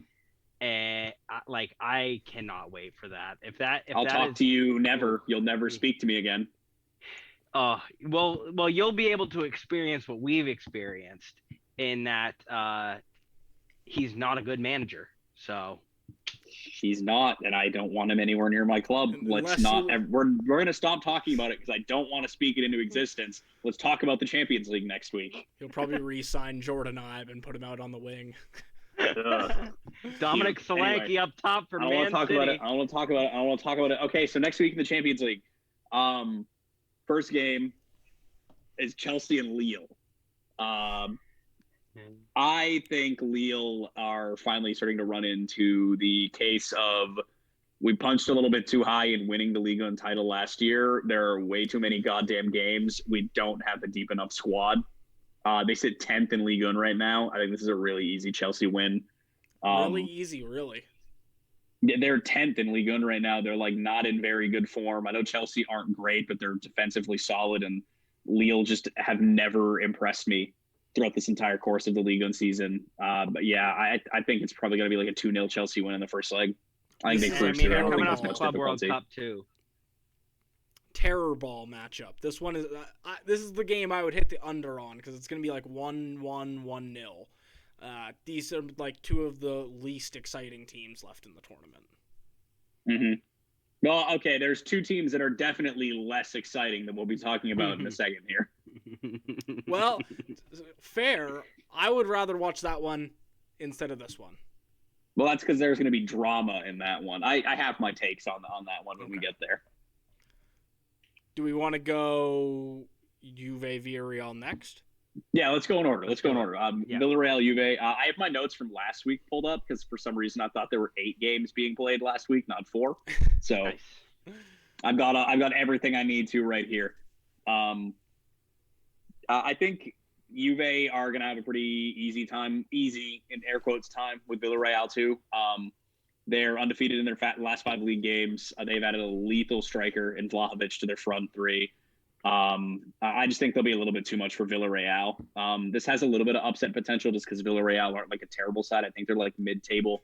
and I cannot wait for that. I'll talk to you never. You'll never speak to me again. Well, you'll be able to experience what we've experienced in that he's not a good manager. So he's not, and I don't want him anywhere near my club. We're going to stop talking about it because I don't want to speak it into existence. Let's talk about the Champions League next week. He'll probably re-sign Jordan Ibe and put him out on the wing. Dominic Solanke up top for Man City. I don't want to talk about it. Okay, so next week in the Champions League, first game is Chelsea and Lille. I think Lille are finally starting to run into the case of we punched a little bit too high in winning the Liga and title last year. There are way too many goddamn games. We don't have a deep enough squad. They sit 10th in Ligue 1 right now. I think this is a really easy Chelsea win. Really easy, really. They're 10th in Ligue 1 right now. They're like not in very good form. I know Chelsea aren't great, but they're defensively solid, and Lille just have never impressed me throughout this entire course of the Ligue 1 season. But yeah, I think it's probably going to be like a 2-0 Chelsea win in the first leg. I think they cruise through. I don't think coming it's off the much Club World difficulty. Cup too. Terror ball matchup. This one is this is the game I would hit the under on because it's going to be like 1-1, 1-0. These are like two of the least exciting teams left in the tournament. Mm-hmm. Well, okay, there's two teams that are definitely less exciting that we'll be talking about in a second here. Well, fair. I would rather watch that one instead of this one. Well, that's because there's going to be drama in that one. I have my takes on that one when we get there. Do we want to go Juve Villarreal next? Yeah, let's go in order. Villarreal Juve. I have my notes from last week pulled up because for some reason I thought there were 8 games being played last week, not 4. So nice. I've got everything I need to right here. I think Juve are going to have a pretty easy in air quotes time with Villarreal too. They're undefeated in their last 5 league games. They've added a lethal striker in Vlahovic to their front 3. I just think they'll be a little bit too much for Villarreal. This has a little bit of upset potential just because Villarreal aren't like a terrible side. I think they're like mid-table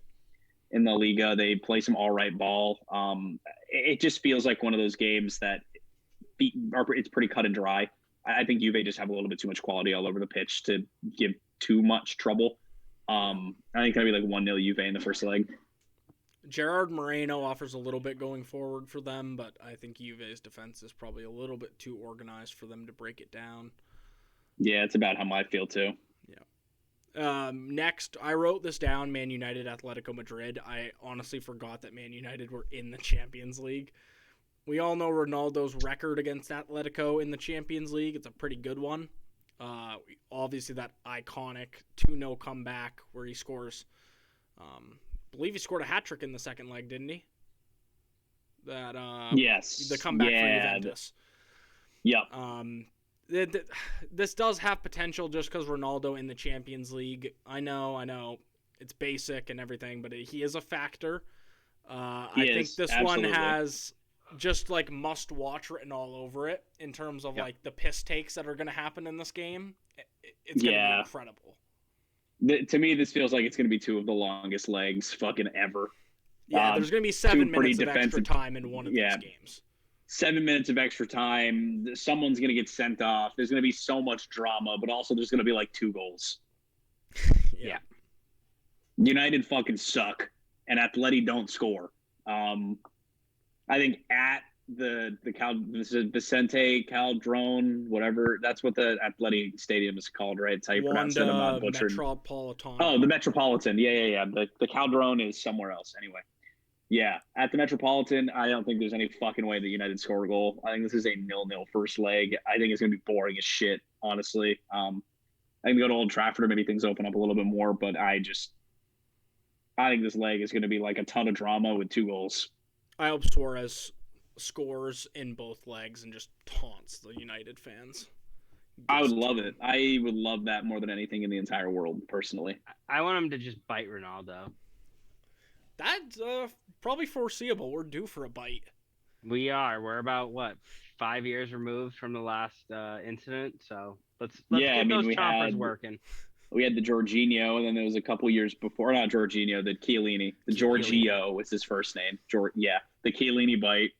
in the Liga. They play some all right ball. It just feels like one of those games that it's pretty cut and dry. I think Juve just have a little bit too much quality all over the pitch to give too much trouble. I think it'll be like 1-0 Juve in the first leg. Gerard Moreno offers a little bit going forward for them, but I think Juve's defense is probably a little bit too organized for them to break it down. Yeah, it's about how I feel too. Yeah. Next, I wrote this down, Man United, Atletico Madrid. I honestly forgot that Man United were in the Champions League. We all know Ronaldo's record against Atletico in the Champions League. It's a pretty good one. Obviously, that iconic 2-0 comeback where he scores... I believe he scored a hat-trick in the second leg, didn't he? Yes. The comeback for Juventus. Yep. This does have potential just because Ronaldo in the Champions League. I know. It's basic and everything, but he is a factor. I think this one has just like must-watch written all over it in terms of like the piss takes that are going to happen in this game. It's going to be incredible. To me, this feels like it's going to be 2 of the longest legs fucking ever. Yeah, there's going to be 7 minutes of extra time in one of these games. 7 minutes of extra time. Someone's going to get sent off. There's going to be so much drama, but also there's going to be like 2 goals. Yeah. United fucking suck, and Atleti don't score. I think at the Vicente Calderón, whatever, that's what the Athletic Stadium is called, right? It's how you pronounce it. I'm not butchering. Metropolitan. Oh, the Metropolitan. Yeah. The Calderón is somewhere else. Anyway, yeah, at the Metropolitan, I don't think there's any fucking way that United score a goal. I think this is a 0-0 first leg. I think it's gonna be boring as shit, honestly. I think go to Old Trafford, maybe things open up a little bit more, but I think this leg is gonna be like a ton of drama with 2 goals. I hope Suarez scores in both legs and just taunts the United fans. I would love it. I would love that more than anything in the entire world, personally. I want him to just bite Ronaldo. That's probably foreseeable. We're due for a bite. We are. We're about, 5 years removed from the last incident, so let's get those choppers working. We had the Jorginho, and then there was a couple years before, not Jorginho, the Chiellini. The Giorgio was his first name. The Chiellini bite.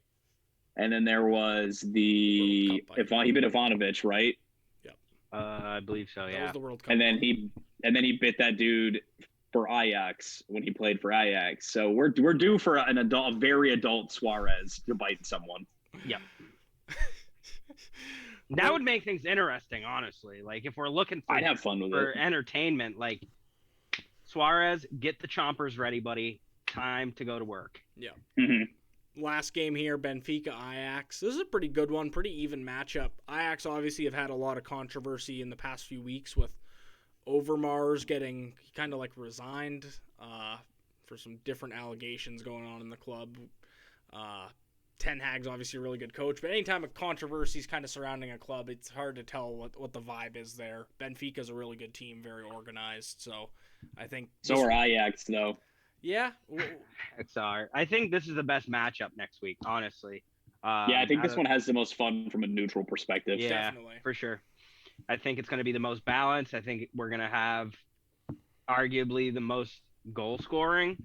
And then there was he bit Ivanovic, right? Yep. I believe so. Yeah. That was the World Cup. And then he bit that dude for Ajax when he played for Ajax. So we're due for a very adult Suarez to bite someone. Yep. That would make things interesting, honestly. Like if we're looking I'd have fun with for entertainment, like Suarez, get the chompers ready, buddy. Time to go to work. Yeah. Mm-hmm. Last game here, Benfica-Ajax. This is a pretty good one, pretty even matchup. Ajax obviously have had a lot of controversy in the past few weeks with Overmars getting kind of like resigned for some different allegations going on in the club. Ten Hag's obviously a really good coach, but anytime a controversy is kind of surrounding a club, it's hard to tell what the vibe is there. Benfica's a really good team, very organized, so I think... So are Ajax, though. Yeah. XR. I think this is the best matchup next week, honestly. I think this one has the most fun from a neutral perspective. Yeah, definitely. For sure. I think it's going to be the most balanced. I think we're going to have arguably the most goal scoring.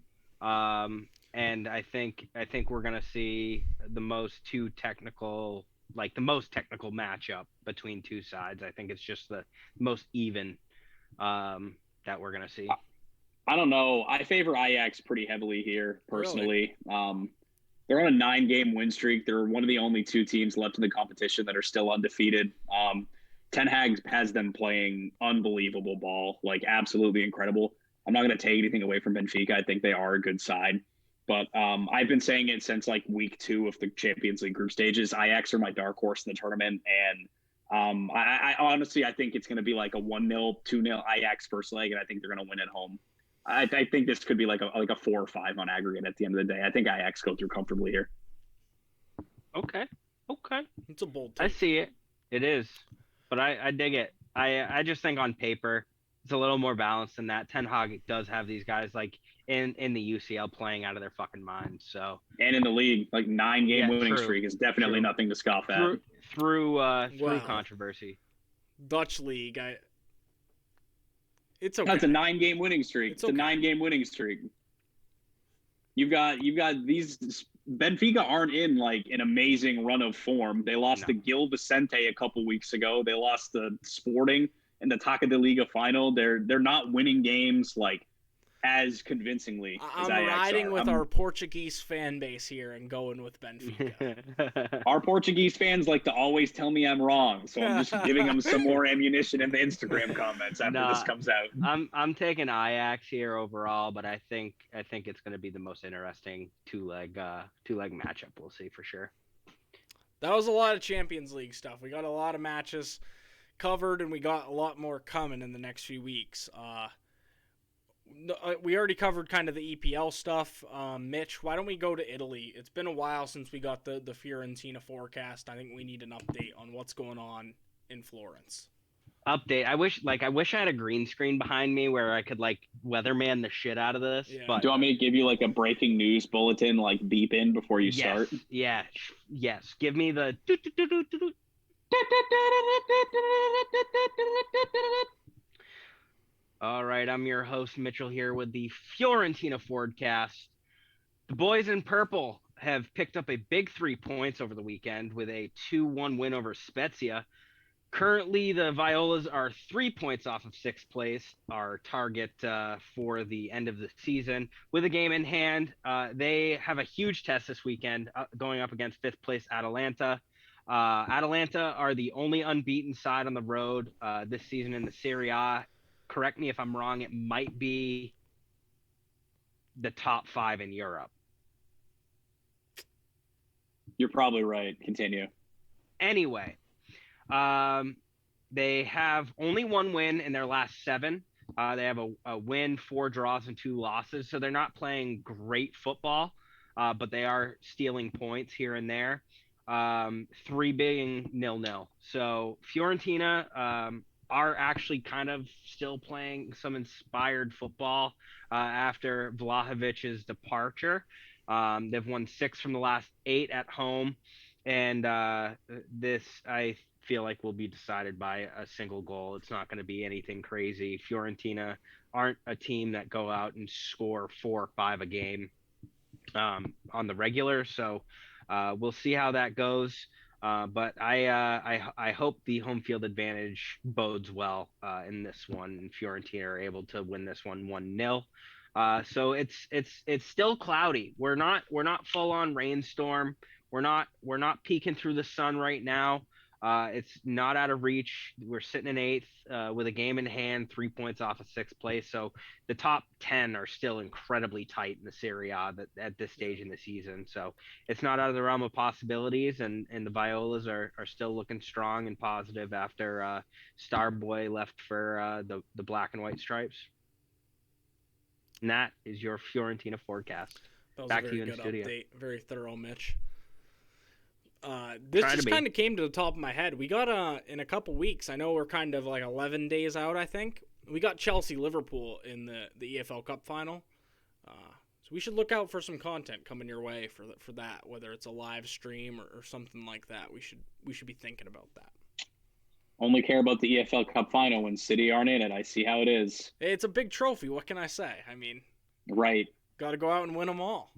And I think we're going to see the most technical matchup between two sides. I think it's just the most even that we're going to see. I don't know. I favor Ajax pretty heavily here, personally. Really? They're on a 9-game win streak. They're one of the only 2 teams left in the competition that are still undefeated. Ten Hag has them playing unbelievable ball, like absolutely incredible. I'm not going to take anything away from Benfica. I think they are a good side. But I've been saying it since like week 2 of the Champions League group stages. Ajax are my dark horse in the tournament. And I honestly, I think it's going to be like a 1-0, 2-0 Ajax first leg, and I think they're going to win at home. I think this could be like a 4 or 5 on aggregate at the end of the day. I think Ajax go through comfortably here. Okay. It's a bold take. I see it. It is. But I dig it. I just think on paper it's a little more balanced than that. Ten Hag does have these guys like in the UCL playing out of their fucking minds. So and in the league, like 9-game winning streak is definitely nothing to scoff at. Through controversy. Dutch league, it's okay. That's a 9-game winning streak. It's a 9-game winning streak. You've got these. Benfica aren't in like an amazing run of form. They lost to Gil Vicente a couple weeks ago. They lost to Sporting in the Taça da Liga final. They're not winning games like as convincingly. I'm riding with our Portuguese fan base here and going with Benfica. Our Portuguese fans like to always tell me I'm wrong, so I'm just giving them some more ammunition in the Instagram comments after this comes out. I'm taking Ajax here overall, but I think it's going to be the most interesting two-leg matchup. We'll see for sure. That was a lot of Champions League stuff. We got a lot of matches covered, and we got a lot more coming in the next few weeks. We already covered kind of the EPL stuff. Mitch, why don't we go to Italy? It's been a while since we got the Fiorentina forecast. I think we need an update on what's going on in Florence. Update. I wish I had a green screen behind me where I could like weatherman the shit out of this. Yeah. But do you want me to give you like a breaking news bulletin like beep in before you start? Yeah. Yes. Give me the All right, I'm your host, Mitchell, here with the Fiorentina forecast. The boys in purple have picked up a big 3 points over the weekend with a 2-1 win over Spezia. Currently, the Violas are 3 points off of 6th place, our target for the end of the season. With a game in hand, they have a huge test this weekend, going up against 5th place Atalanta. Atalanta are the only unbeaten side on the road this season in the Serie A. Correct me if I'm wrong, it might be the top 5 in Europe. You're probably right. Continue. Anyway, they have only 1 win in their last 7. They have a win, 4 draws, and 2 losses. So they're not playing great football, but they are stealing points here and there. 3 being 0-0. So Fiorentina are actually kind of still playing some inspired football after Vlahovic's departure. They've won 6 from the last 8 at home, and this, I feel like, will be decided by a single goal. It's not going to be anything crazy. Fiorentina aren't a team that go out and score 4 or 5 a game on the regular, so we'll see how that goes. But I hope the home field advantage bodes well in this one, and Fiorentina are able to win this one 1-0. So it's still cloudy. We're not full on rainstorm. We're not peeking through the sun right now. It's not out of reach. We're sitting in 8th with a game in hand, 3 points off of 6th place. So the top 10 are still incredibly tight in the Serie A at this stage in the season. So it's not out of the realm of possibilities, and the Violas are still looking strong and positive after Starboy left for the black and white stripes. And that is your Fiorentina forecast. That was Back a to you very in good studio. update. Very thorough, Mitch. This just kind of came to the top of my head. We got in a couple weeks. I know we're kind of like 11 days out, I think. We got Chelsea-Liverpool in the EFL Cup final. So we should look out for some content coming your way for that, whether it's a live stream or something like that. We should be thinking about that. Only care about the EFL Cup final when City aren't in it. I see how it is. It's a big trophy. What can I say? I mean, right. Got to go out and win them all.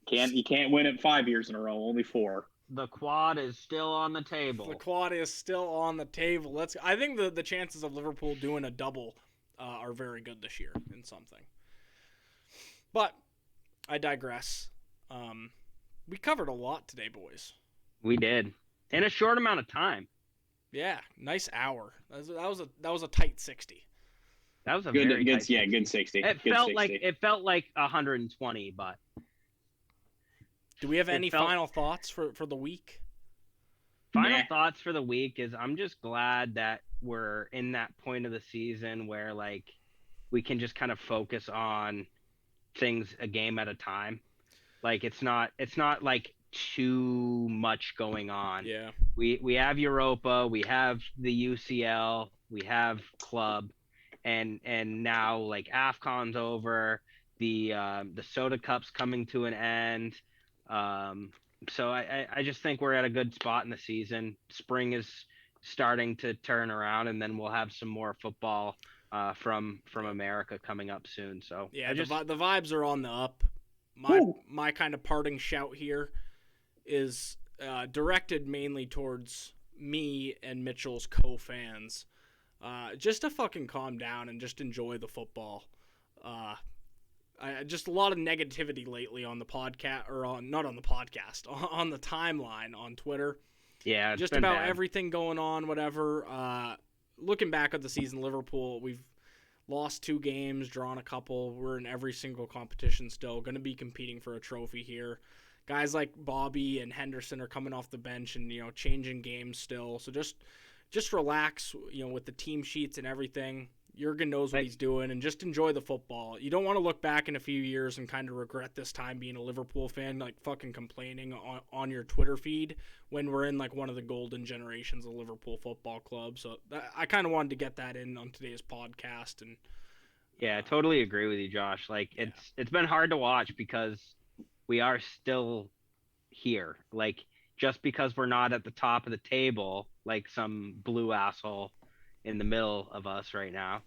You can't win it 5 years in a row. Only 4. The quad is still on the table. The quad is still on the table. I think the chances of Liverpool doing a double are very good this year in something. But I digress. We covered a lot today, boys. We did in a short amount of time. Yeah, nice hour. That was a tight 60. That was a good, very good, tight 60. Good 60. It felt like 120, but. Do we have any final thoughts for the week? Final thoughts for the week is I'm just glad that we're in that point of the season where like we can just kind of focus on things a game at a time. Like it's not like too much going on. Yeah. We have Europa, we have the UCL, we have club, and now like AFCON's over, the Soda Cup's coming to an end. So I just think we're at a good spot in the season. Spring is starting to turn around, and then we'll have some more football from America coming up soon. So yeah, the vibes are on the up. My kind of parting shout here is directed mainly towards me and Mitchell's co-fans. Just to fucking calm down and just enjoy the football. Just a lot of negativity lately on the podcast, or not on the podcast, on the timeline on Twitter. Yeah, just about bad. Everything going on, whatever. Looking back at the season, Liverpool, we've lost 2 games, drawn a couple. We're in every single competition still. Going to be competing for a trophy here. Guys like Bobby and Henderson are coming off the bench and changing games still. So just relax, with the team sheets and everything. Jurgen knows what he's doing, and just enjoy the football. You don't want to look back in a few years and kind of regret this time being a Liverpool fan, like fucking complaining on your Twitter feed when we're in like one of the golden generations of Liverpool Football Club. So I kind of wanted to get that in on today's podcast. And yeah, I totally agree with you, Josh. Like it's been hard to watch because we are still here. Like just because we're not at the top of the table, like some blue asshole in the middle of us right now.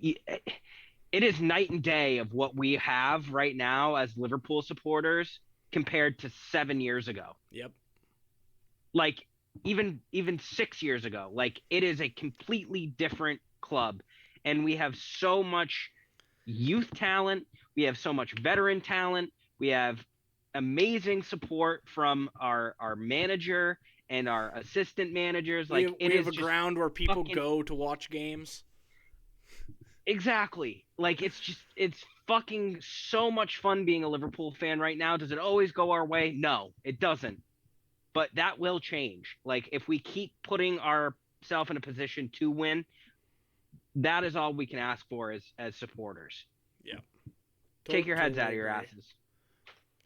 It is night and day of what we have right now as Liverpool supporters compared to 7 years ago. Yep. Like even 6 years ago, like it is a completely different club, and we have so much youth talent. We have so much veteran talent. We have amazing support from our manager and our assistant managers. Like we have a ground where people go to watch games. Exactly. Like it's fucking so much fun being a Liverpool fan right now. Does it always go our way? No, it doesn't. But that will change. Like if we keep putting ourselves in a position to win, that is all we can ask for as supporters. Yeah. Take your heads out of your asses.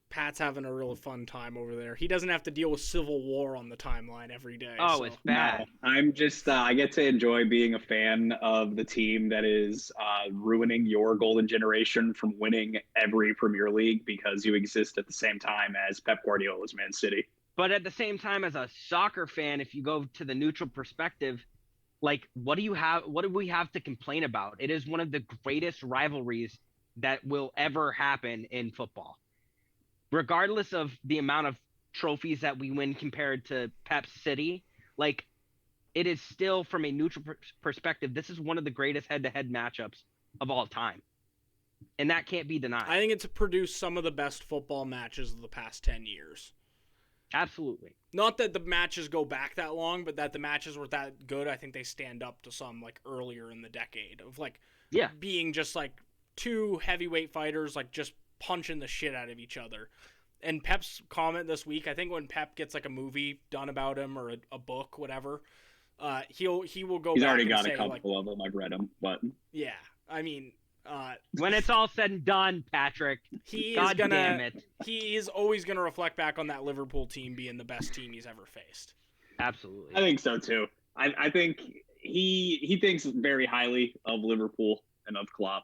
Pat's having a real fun time over there. He doesn't have to deal with civil war on the timeline every day. Oh, so. It's bad. No, I'm just, I get to enjoy being a fan of the team that is ruining your golden generation from winning every Premier League because you exist at the same time as Pep Guardiola's Man City. But at the same time, as a soccer fan, if you go to the neutral perspective, like what do we have to complain about? It is one of the greatest rivalries that will ever happen in football. Regardless of the amount of trophies that we win compared to Pep's City, like it is still from a neutral perspective, this is one of the greatest head-to-head matchups of all time. And that can't be denied. I think it's produced some of the best football matches of the past 10 years. Absolutely. Not that the matches go back that long, but that the matches were that good. I think they stand up to some like earlier in the decade of like being just like 2 heavyweight fighters like just punching the shit out of each other. And Pep's comment this week, I think when Pep gets like a movie done about him or a book, whatever, he will go. He's back already and got say, a couple of them. I've read them, but yeah, I mean, When it's all said and done, Patrick, damn it. He is always gonna reflect back on that Liverpool team being the best team he's ever faced. Absolutely. I think so too. I think he thinks very highly of Liverpool and of Klopp.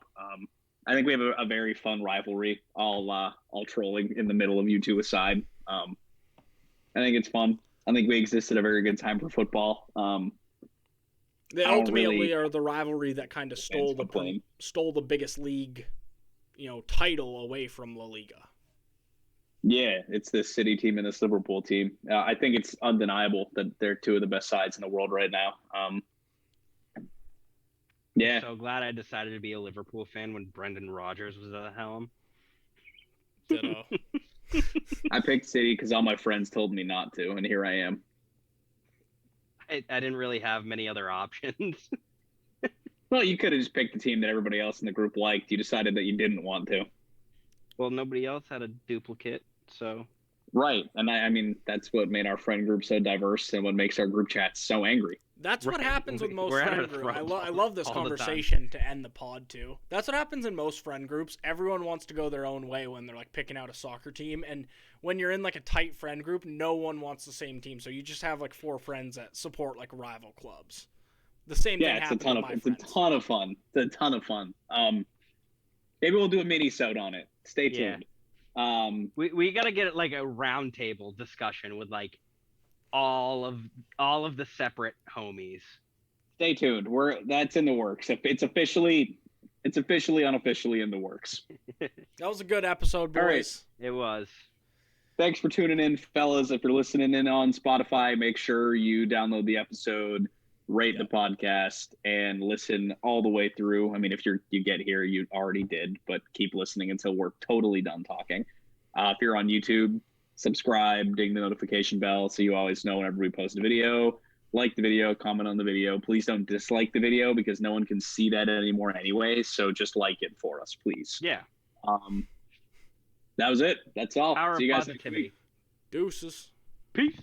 I think we have a very fun rivalry, all trolling in the middle of you two aside. I think it's fun. I think we exist at a very good time for football. They ultimately are the rivalry that kind of stole the biggest league, title away from La Liga. Yeah, it's this City team and this Liverpool team. I think it's undeniable that they're two of the best sides in the world right now. Yeah. I'm so glad I decided to be a Liverpool fan when Brendan Rodgers was at the helm. Ditto. I picked City because all my friends told me not to, and here I am. I didn't really have many other options. Well, you could have just picked the team that everybody else in the group liked. You decided that you didn't want to. Well, nobody else had a duplicate, so. Right, and I mean that's what made our friend group so diverse, and what makes our group chats so angry. That's what happens with most friend groups. I love this conversation to end the pod too. That's what happens in most friend groups. Everyone wants to go their own way when they're like picking out a soccer team, and when you're in like a tight friend group, no one wants the same team. So you just have like 4 friends that support like rival clubs. The same thing happens with my friends. It's a ton of fun. It's a ton of fun. Maybe we'll do a mini-sode on it. Stay tuned. Yeah. We got to get like a round table discussion with like all of the separate homies. Stay tuned. That's in the works. It's officially unofficially in the works. That was a good episode, boys. Right. It was. Thanks for tuning in, fellas. If you're listening in on Spotify, make sure you download the episode, rate the podcast, and listen all the way through. I mean, if you get here, you already did, but keep listening until we're totally done talking. If you're on YouTube, subscribe, ding the notification bell so you always know whenever we post a video. Like the video, comment on the video. Please don't dislike the video because no one can see that anymore anyway. So just like it for us, please. Yeah. That was it. That's all. Power See you guys positivity. Deuces. Peace.